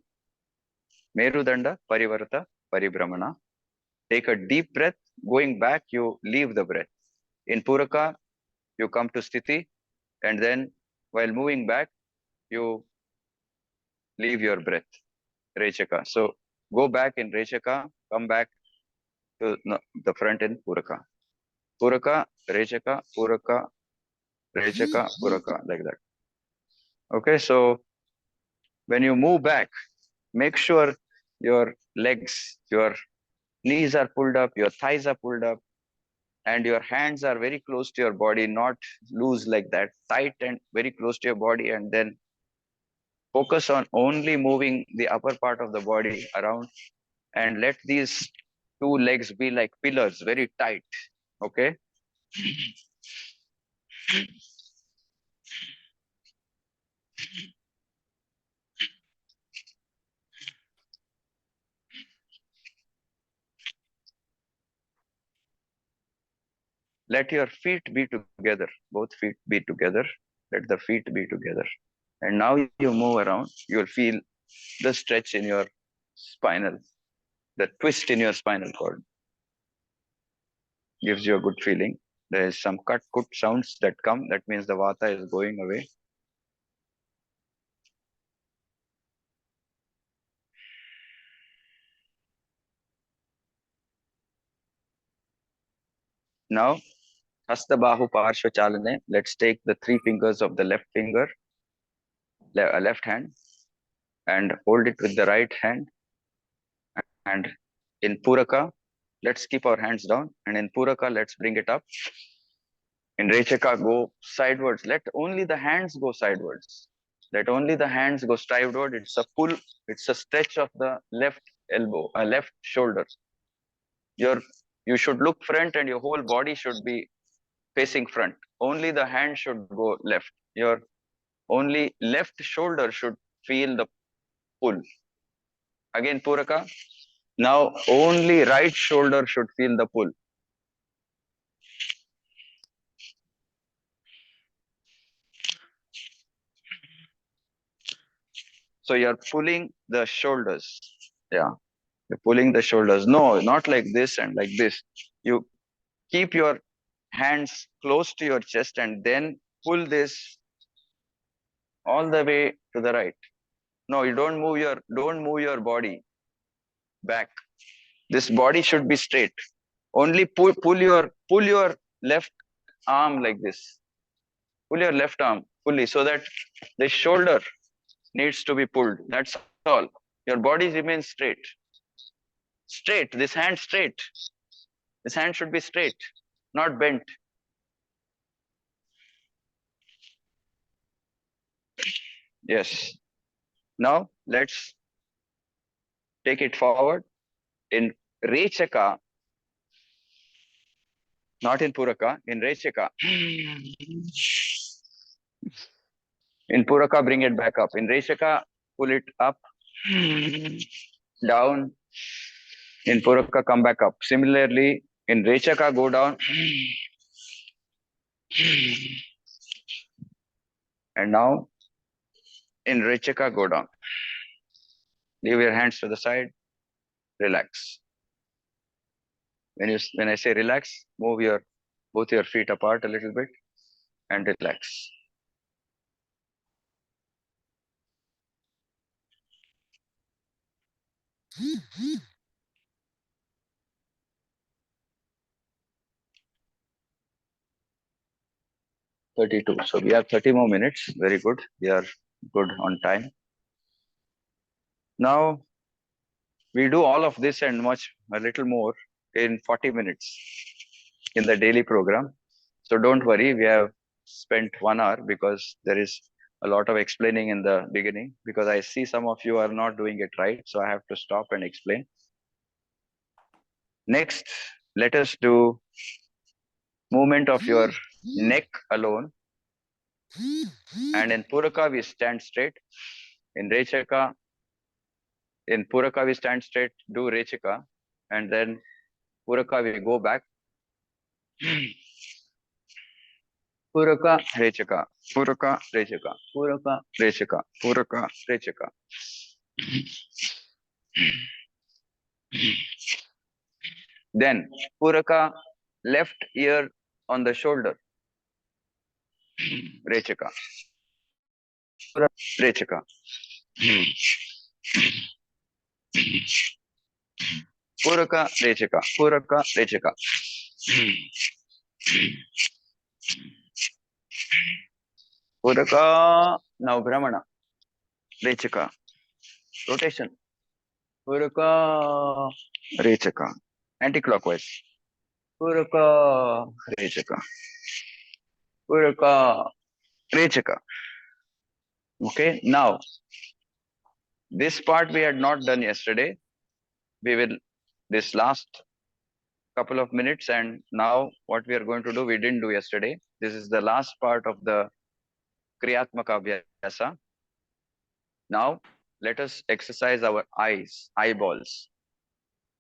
Merudanda Parivarta Paribramana. Take a deep breath. Going back, you leave the breath. In Puraka, you come to Sthiti, and then while moving back, you leave your breath. Rechaka. So go back in Rechaka, come back to the front in Puraka. Puraka, Rechaka, Puraka, Rechaka, Puraka, like that. Okay, so when you move back, make sure your legs, your knees are pulled up, your thighs are pulled up, and your hands are very close to your body, not loose like that, tight and very close to your body, and then focus on only moving the upper part of the body around and let these two legs be like pillars, very tight. Okay. Let your feet be together, both feet be together. Let the feet be together. And now you move around, you'll feel the stretch in your spinal, the twist in your spinal cord. Gives you a good feeling. There is some cut sounds that come. That means the vata is going away. Now, Hasta Bahu Parshva Chalane. Let's take the three fingers of the left finger left hand, and hold it with the right hand. And in Puraka, let's keep our hands down. And in Puraka, let's bring it up. In Rechaka, go sidewards. Let only the hands go sidewards. Let only the hands go sideward. It's a pull. It's a stretch of the left elbow, left shoulder. You should look front, and your whole body should be facing front. Only the hand should go left. Your only left shoulder should feel the pull. Again, Puraka. Now only right shoulder should feel the pull. So you're pulling the shoulders. Yeah, you're pulling the shoulders. No, not like this and like this. You keep your hands close to your chest and then pull this all the way to the right. No, you don't move your body back. This body should be straight. Only pull your left arm like this. Pull your left arm fully so that the shoulder needs to be pulled. That's all. Your body remains straight. Straight. This hand straight. This hand should be straight, not bent. Yes. Now let's take it forward. In Rechaka, not in Puraka, in Rechaka. In Puraka, bring it back up. In Rechaka, pull it up, down. In Puraka, come back up. Similarly, in Rechaka, go down. And now, in Rechaka, go down. Leave your hands to the side. Relax. When I say relax, move both your feet apart a little bit and relax. "32. So we have 30 more minutes. Very good. We are good on time. Now we do all of this and a little more in 40 minutes in the daily program. So don't worry, we have spent 1 hour because there is a lot of explaining in the beginning, because I see some of you are not doing it right. So I have to stop and explain. Next, let us do movement of your neck alone. And in Puraka, we stand straight. In Puraka, we stand straight, do Rechaka, and then Puraka, we go back. Puraka, Rechaka, Puraka, Rechaka, Puraka, Rechaka, Puraka, Rechaka. Then Puraka, left ear on the shoulder. Rechaka. Rechaka. Puraka, Rechaka, Puraka, Rechaka. Puraka, now Brahmana. Rechaka. Rotation. Puraka, Rechaka. Anti-clockwise. Puraka, Rechaka. Puraka, Rechaka. Okay, now this part we had not done yesterday. We will this last couple of minutes, and now what we are going to do, we didn't do yesterday. This is the last part of the Kriyatmaka Abhyasa. Now let us exercise our eyeballs.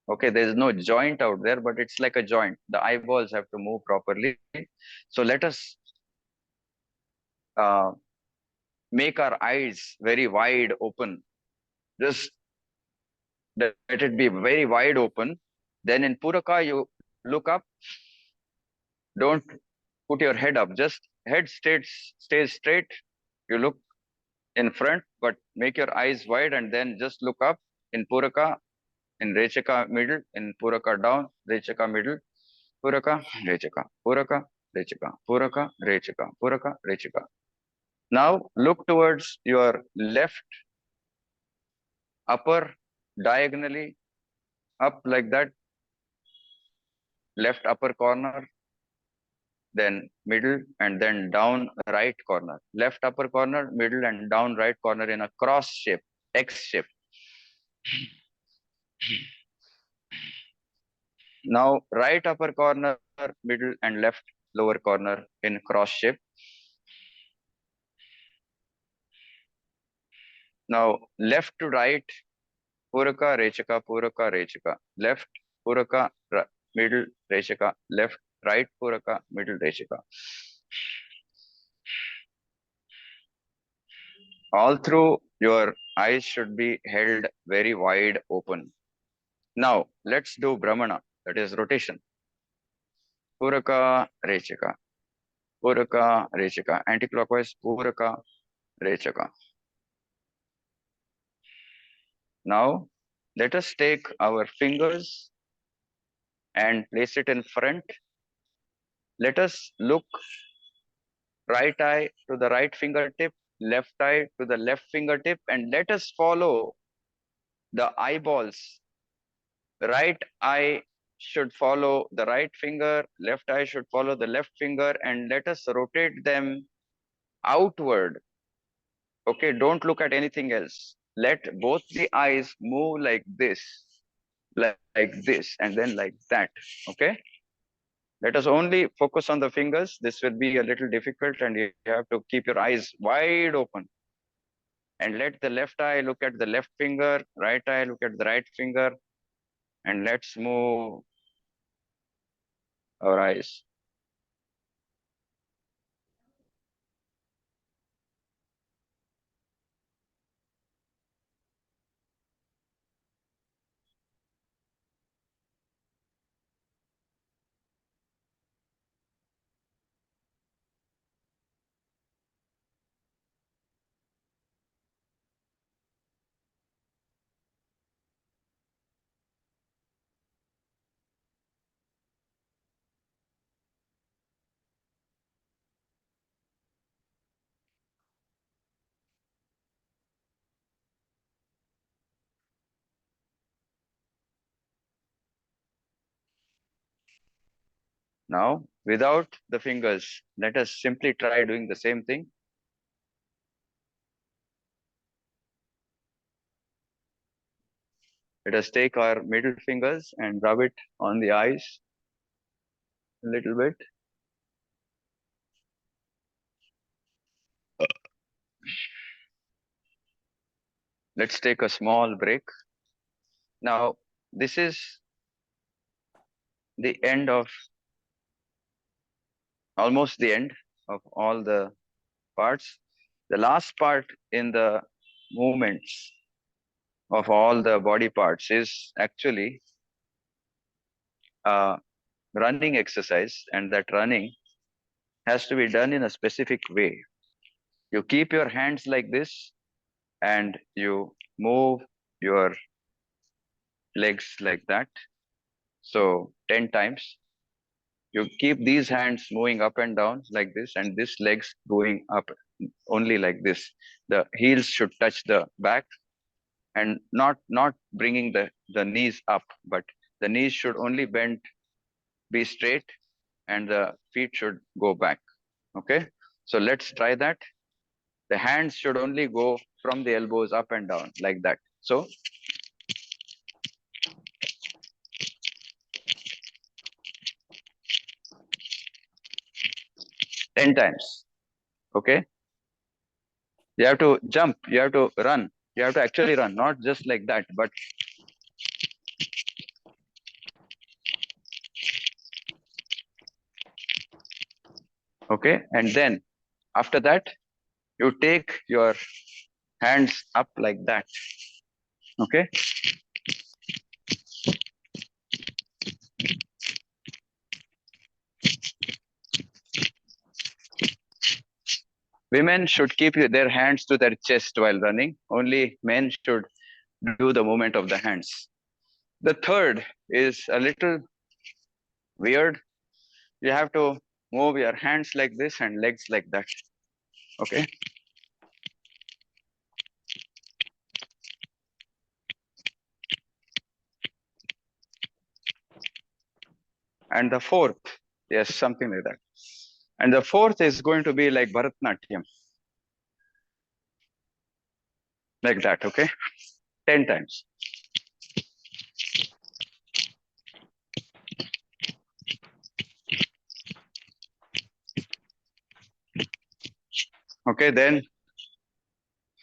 Okay, there is no joint out there, but it's like a joint. The eyeballs have to move properly. So let us make our eyes very wide open. Just let it be very wide open. Then in Puraka, you look up. Don't put your head up. Just head stays straight. You look in front, but make your eyes wide and then just look up. In Puraka, in Rechaka middle, in Puraka down, Rechaka middle, Puraka, Rechaka, Puraka, Rechaka, Puraka, Rechaka, Puraka, Rechaka. Now look towards your left upper diagonally up like that, left upper corner, then middle, and then down right corner. Left upper corner, middle, and down right corner in a cross shape, X shape. Now right upper corner, middle, and left lower corner in cross shape. Now left to right, Puraka, Rechaka, Puraka, Rechaka. Left, Puraka, middle, Rechaka. Left, right, Puraka, middle, Rechaka. All through, your eyes should be held very wide open. Now, let's do Brahmana, that is rotation. Puraka, Rechaka. Puraka, Rechaka. Anticlockwise, Puraka, Rechaka. Now, let us take our fingers and place it in front. Let us look right eye to the right fingertip, left eye to the left fingertip, and let us follow the eyeballs. The right eye should follow the right finger, left eye should follow the left finger, and let us rotate them outward. Okay, don't look at anything else. Let both the eyes move like this, like this, and then like that. Okay. Let us only focus on the fingers. This will be a little difficult, and you have to keep your eyes wide open. And let the left eye look at the left finger, right eye look at the right finger, and let's move our eyes. Now, without the fingers, let us simply try doing the same thing. Let us take our middle fingers and rub it on the eyes a little bit. Let's take a small break. Now, this is the end of, almost the end of all the parts. The last part in the movements of all the body parts is actually a running exercise, and that running has to be done in a specific way. You keep your hands like this and you move your legs like that. So 10 times. You keep these hands moving up and down like this, and this legs going up only like this. The heels should touch the back, and not bringing the knees up, but the knees should only bend, be straight, and the feet should go back. Okay, so let's try that. The hands should only go from the elbows up and down like that. So 10 times. Okay, you have to jump, you have to run, you have to actually run, not just like that, but okay. And then after that, you take your hands up like that. Okay, women should keep their hands to their chest while running. Only men should do the movement of the hands. The third is a little weird. You have to move your hands like this and legs like that. Okay, And the fourth, yes, something like that. And the fourth is going to be like Bharatnatyam, like that, okay? 10 times. Okay, then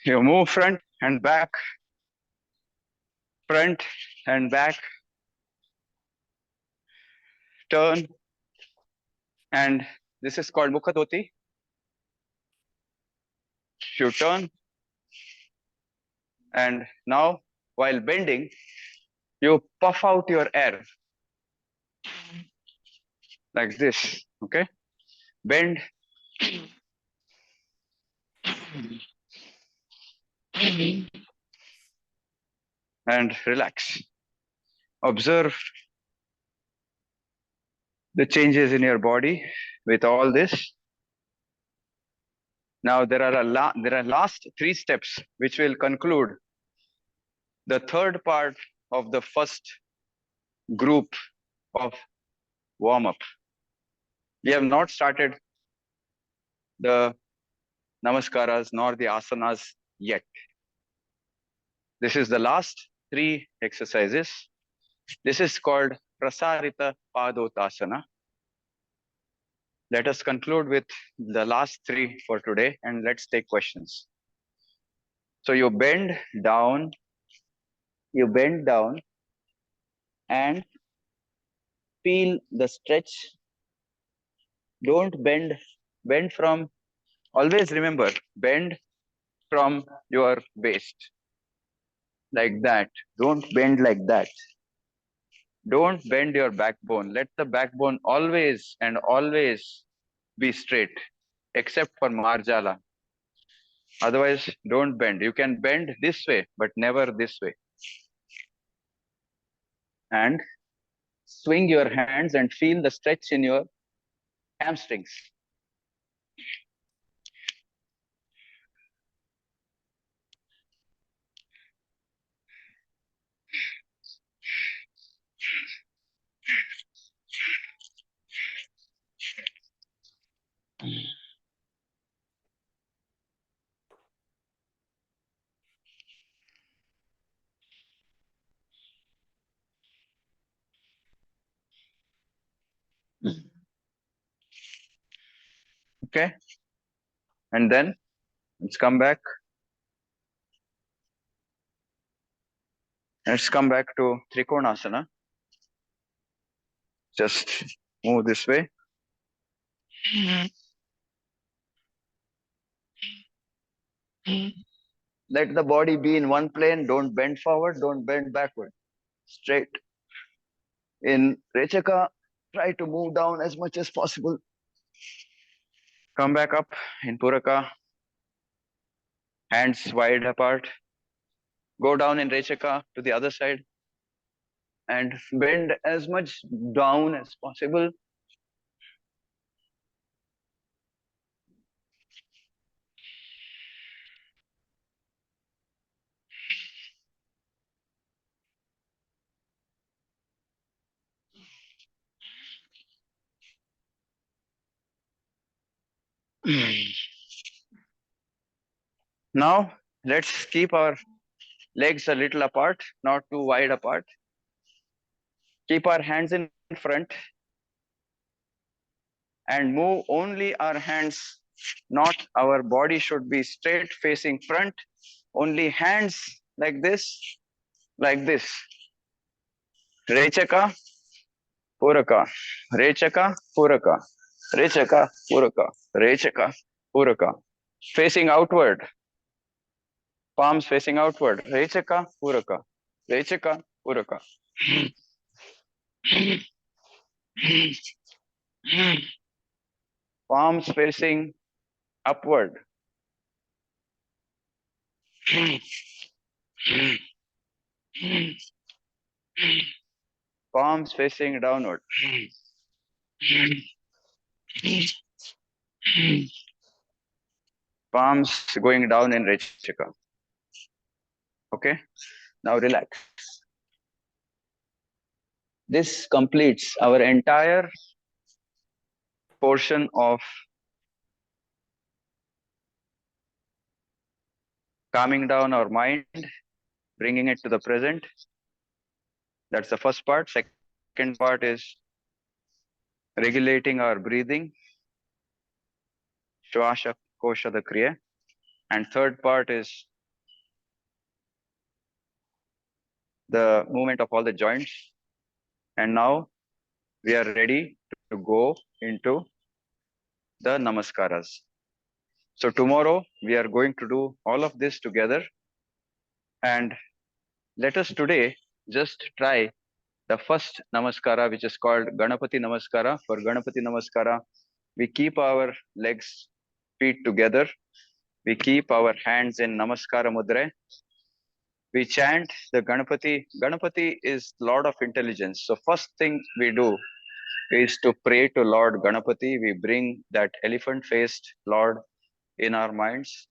you move front and back, front and back, turn, and this is called Mukhadoti. You turn, and now while bending, you puff out your air like this, okay? Bend and relax. Observe the changes in your body with all this. Now there are last 3 steps which will conclude the third part of the first group of warm up. We have not started the namaskaras nor the asanas yet. This is the last 3 exercises. This is called Prasarita Padotasana. Let us conclude with the last 3 for today, and let's take questions. So you bend down and feel the stretch. Don't bend from, always remember, bend from your waist, like that. Don't bend like that. Don't bend your backbone. Let the backbone always and always be straight, except for Marjala. Otherwise, don't bend. You can bend this way, but never this way. And swing your hands and feel the stretch in your hamstrings. Okay? And then let's come back. Let's come back to Trikonasana. Just move this way. Let the body be in one plane. Don't bend forward. Don't bend backward. Straight. In Rechaka, try to move down as much as possible. Come back up in Puraka. Hands wide apart. Go down in Rechaka to the other side. And bend as much down as possible. Now, let's keep our legs a little apart, not too wide apart. Keep our hands in front and move only our hands, not our body should be straight facing front. Only hands like this, like this. Rechaka, Puraka, Rechaka, Puraka, Rechaka, Puraka, Rechaka, Puraka. Facing outward, palms facing outward. Rechaka, Puraka, Rechaka, Puraka. Palms facing upward. Palms facing downward. Palms going down in Rechaka. Okay, now relax. This completes our entire portion of calming down our mind, bringing it to the present. That's the first part. Second part is regulating our breathing, Shvasha Kosha the Kriya. And third part is the movement of all the joints. And now we are ready to go into the Namaskaras. So tomorrow we are going to do all of this together. And let us today just try the first Namaskara, which is called Ganapati Namaskara. For Ganapati Namaskara, we keep our legs, feet together. We keep our hands in Namaskara Mudra. We chant the Ganapati. Ganapati is Lord of Intelligence. So first thing we do is to pray to Lord Ganapati. We bring that elephant-faced Lord in our minds.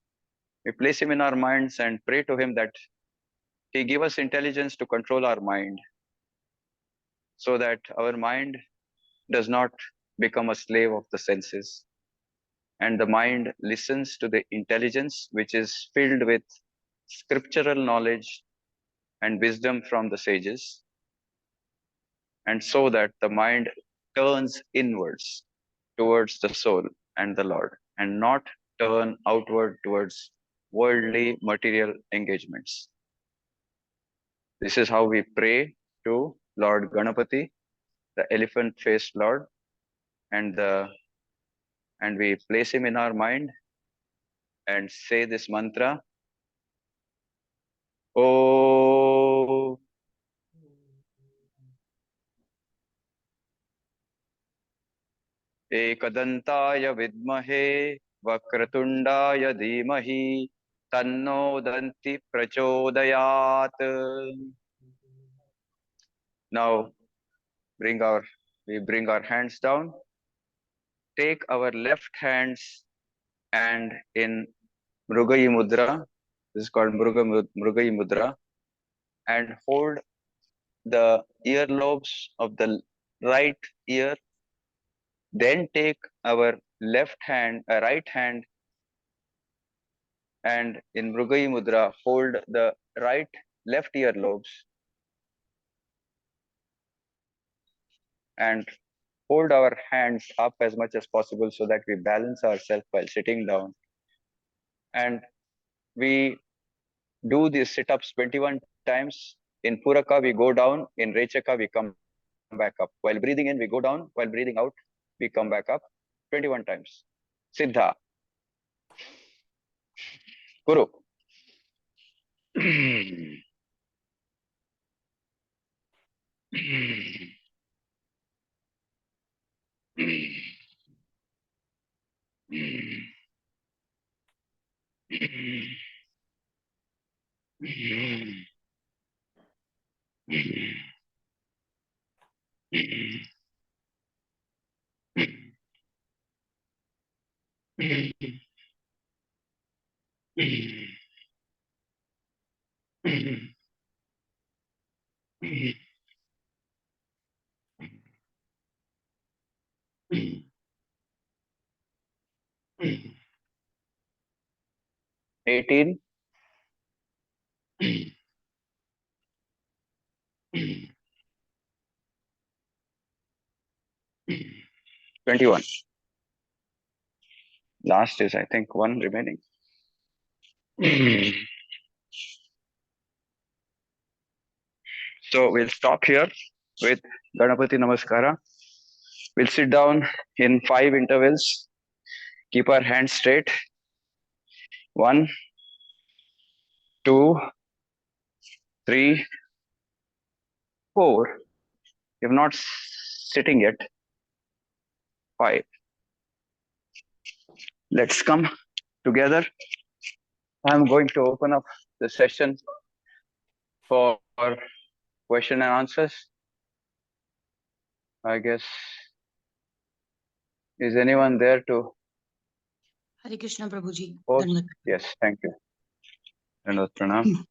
We place him in our minds and pray to him that he give us intelligence to control our mind, so that our mind does not become a slave of the senses, and the mind listens to the intelligence which is filled with scriptural knowledge and wisdom from the sages, and so that the mind turns inwards towards the soul and the Lord, and not turn outward towards worldly material engagements. This is how we pray to Lord Ganapati, the elephant-faced Lord, and we place him in our mind and say this mantra. Om Ekadantaya Vidmahe Vakratundaya Dhimahi Tanno Danti Prachodayat. Now we bring our hands down, take our left hands and in Mrugayi Mudra, this is called Mrugayi Mudra, and hold the earlobes of the right ear. Then take our right hand, and in Mrugayi Mudra, hold the left earlobes, and hold our hands up as much as possible so that we balance ourselves while sitting down. And we do these sit-ups 21 times. In Puraka, we go down. In Rechaka, we come back up. While breathing in, we go down. While breathing out, we come back up 21 times. Siddha. Kuru. $18. 21. Last is, I think, one remaining. So we'll stop here with Ganapati Namaskara. We'll sit down in 5 intervals. Keep our hands straight. 1, 2, 3, 4. If not sitting yet, 5. Let's come together. I'm going to open up the session for question and answers. I guess, is anyone there to? Hare Krishna Prabhuji. Yes, thank you. Pranam.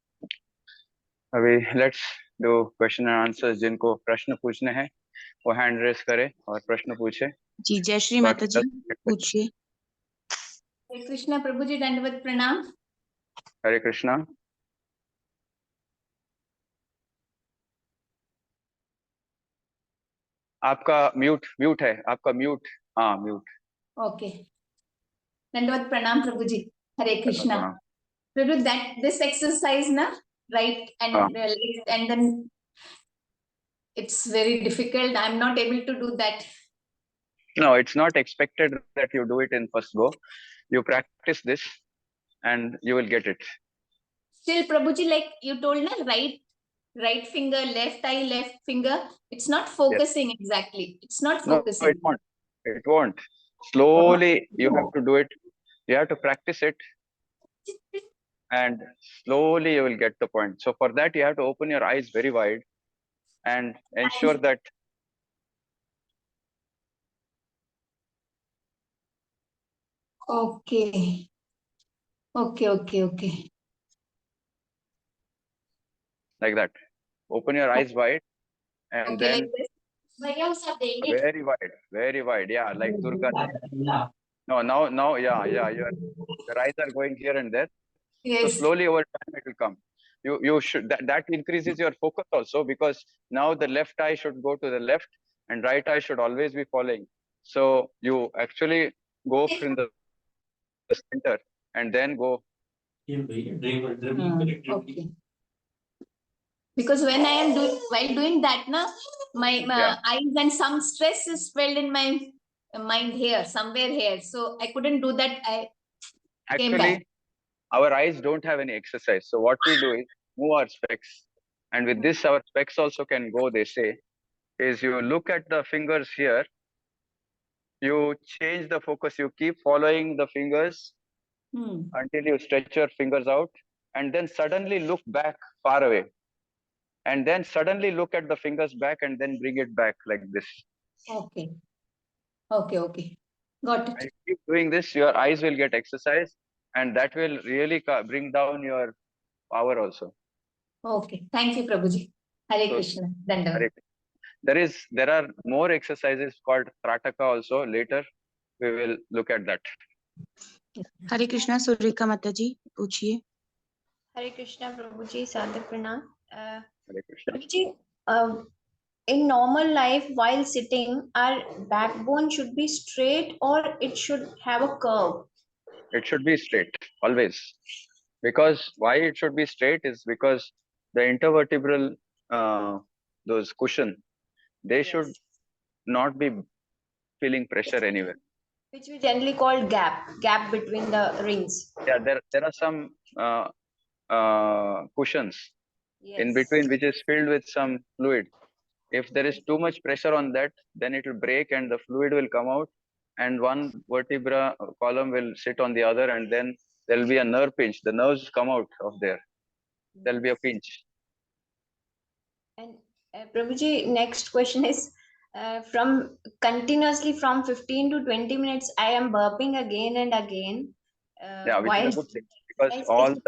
Let's do question and answers. जिनको प्रश्न पूछने हैं वो hand raise करे और प्रश्न पूछे. जी जय श्री माता जी, पूछिए. हरे कृष्णा प्रभु जी, दंडवत प्रणाम. हरे कृष्णा. आपका म्यूट है, आपका म्यूट. हाँ म्यूट. ओके. दंडवत प्रणाम प्रभु जी. हरे कृष्णा. प्रभु, that this exercise na, right, and then it's very difficult. I'm not able to do that. No, it's not expected that you do it in first go. You practice this and you will get it. Still Prabhuji, like you told na, right finger, left eye, left finger, it's not focusing. Yes. Exactly, it's not focusing. No, it won't. Slowly you have to do it. You have to practice it and slowly you will get the point. So for that you have to open your eyes very wide and ensure that okay. Like that. Open your eyes wide and okay, then like very wide. Yeah, like Durga. No, now, yeah, your eyes are going here and there. Yes. So slowly over time it will come. You should that increases your focus also, because now the left eye should go to the left and right eye should always be following. So you actually go from the center and then go. Okay. Because when I am while doing that, na, my eyes and some stress is felt in my mind here, somewhere here. So I couldn't do that. I came back. Our eyes don't have any exercise. So what we do is move our specs. And with this, our specs also can go, they say, is you look at the fingers here, you change the focus, you keep following the fingers until you stretch your fingers out, and then suddenly look back far away. And then suddenly look at the fingers back and then bring it back like this. Okay. Got it. And keep doing this, your eyes will get exercise and that will really bring down your power also. Okay. Thank you, Prabhuji. Hare Krishna. Dandavad. There are more exercises called Trataka also. Later we will look at that. हरे कृष्णा. सुरेखा माता जी, पूछिए. हरे कृष्णा प्रभु जी, सादर प्रणाम. Hare Krishna. Prabhu ji, in normal life while sitting, our backbone should be straight or it should have a curve? It should be straight always. Because why it should be straight is because the intervertebral those cushion, they should not be feeling pressure anywhere. Which we generally call gap between the rings. Yeah, there are some cushions in between which is filled with some fluid. If there is too much pressure on that, then it will break and the fluid will come out and one vertebra column will sit on the other, and then there will be a nerve pinch. The nerves come out of there. There will be a pinch. And Prabhuji, next question is, from continuously from 15 to 20 minutes, I am burping again and again. Yeah, which is a good thing, because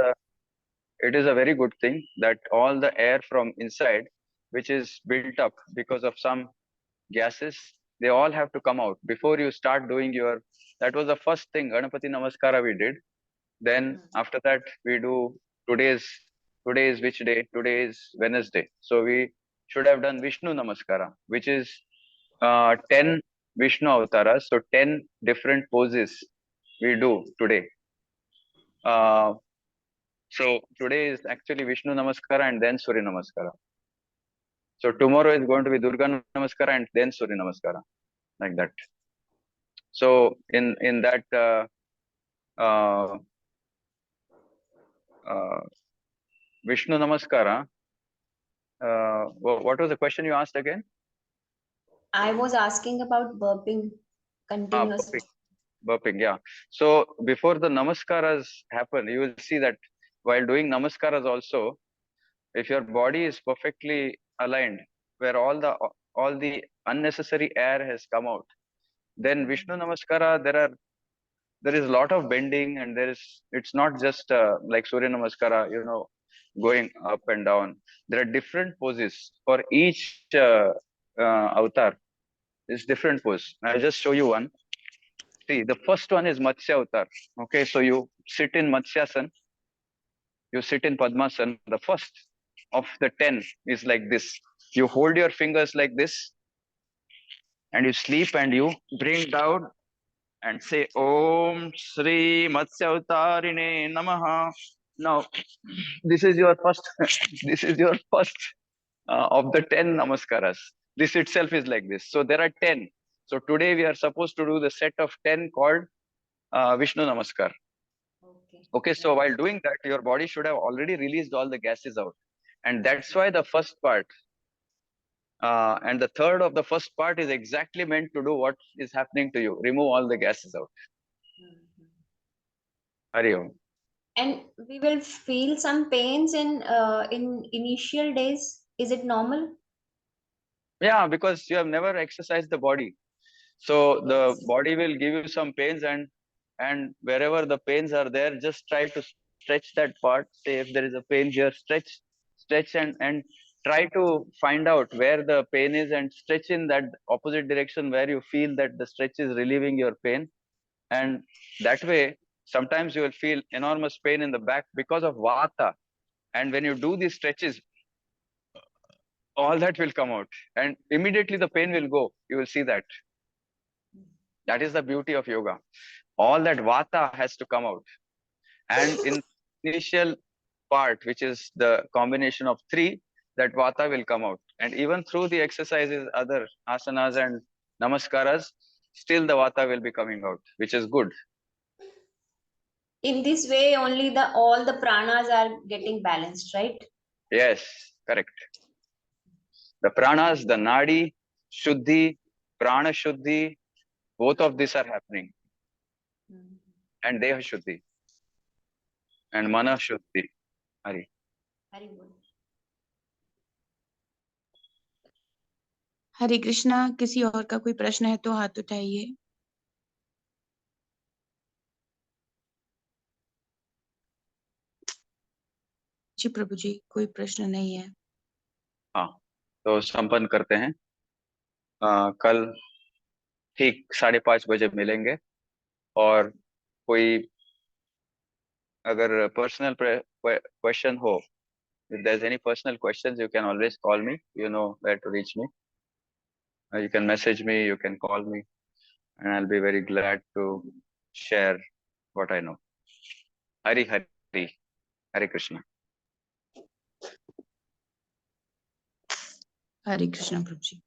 it is a very good thing that all the air from inside, which is built up because of some gases, they all have to come out before you start doing your. That was the first thing, Ganapati Namaskara we did. Then after that we do today is which day? Today is Wednesday. So we should have done Vishnu Namaskara, which is 10 Vishnu avatars. So 10 different poses we do today. So today is actually Vishnu Namaskara and then Surya Namaskara. So tomorrow is going to be Durga Namaskara and then Surya Namaskara, like that. So in that Vishnu Namaskara, what was the question you asked again? I was asking about burping continuously. Burping, yeah. So before the Namaskaras happen, you will see that while doing Namaskaras also, if your body is perfectly aligned, where all the unnecessary air has come out, then Vishnu Namaskara, there is a lot of bending, and it's not just like Surya Namaskara, going up and down. There are different poses for each avatar. It's different pose. I'll just show you one. See, the first one is Matsya avatar. Okay, so you sit in Matsyasana, you sit in Padmasana. The first of the 10 is like this. You hold your fingers like this, and you sleep, and you bring down and say Om Shri Matsya-Avtarine Namaha. Now, this is your first. This is your first of the 10 namaskaras. This itself is like this. So there are 10. So today we are supposed to do the set of 10 called Vishnu Namaskar. Okay. Okay, so while doing that, your body should have already released all the gases out. And that's why the first part and the third of the first part is exactly meant to do what is happening to you. Remove all the gases out. Hari Om. And we will feel some pains in initial days. Is it normal? Yeah, because you have never exercised the body. So the body will give you some pains, and wherever the pains are there, just try to stretch that part. Say if there is a pain here, stretch and try to find out where the pain is and stretch in that opposite direction where you feel that the stretch is relieving your pain. And that way, sometimes you will feel enormous pain in the back because of vata. And when you do these stretches, all that will come out, and immediately the pain will go. You will see that. That is the beauty of yoga. All that vata has to come out. And in initial part, which is the combination of 3, that vata will come out. And even through the exercises, other asanas and namaskaras, still the vata will be coming out, which is good. In this way, only all the pranas are getting balanced, right? Yes, correct. The pranas, the nadi, shuddhi, prana shuddhi, both of these are happening. And deha shuddhi. And mana shuddhi. Hari. Very good. हरे कृष्णा। किसी और का कोई प्रश्न है तो हाथ उठाइए। जी प्रभु जी, कोई प्रश्न नहीं है। हाँ, तो संपन्न करते हैं। कल ठीक 5:30 बजे मिलेंगे। और कोई अगर पर्सनल क्वेश्चन हो, if there's any personal questions, you can always call me. You know where to reach me. You can message me, you can call me, and I'll be very glad to share what I know. Hari Hari, Hare Krishna. Hare Krishna प्रभु जी।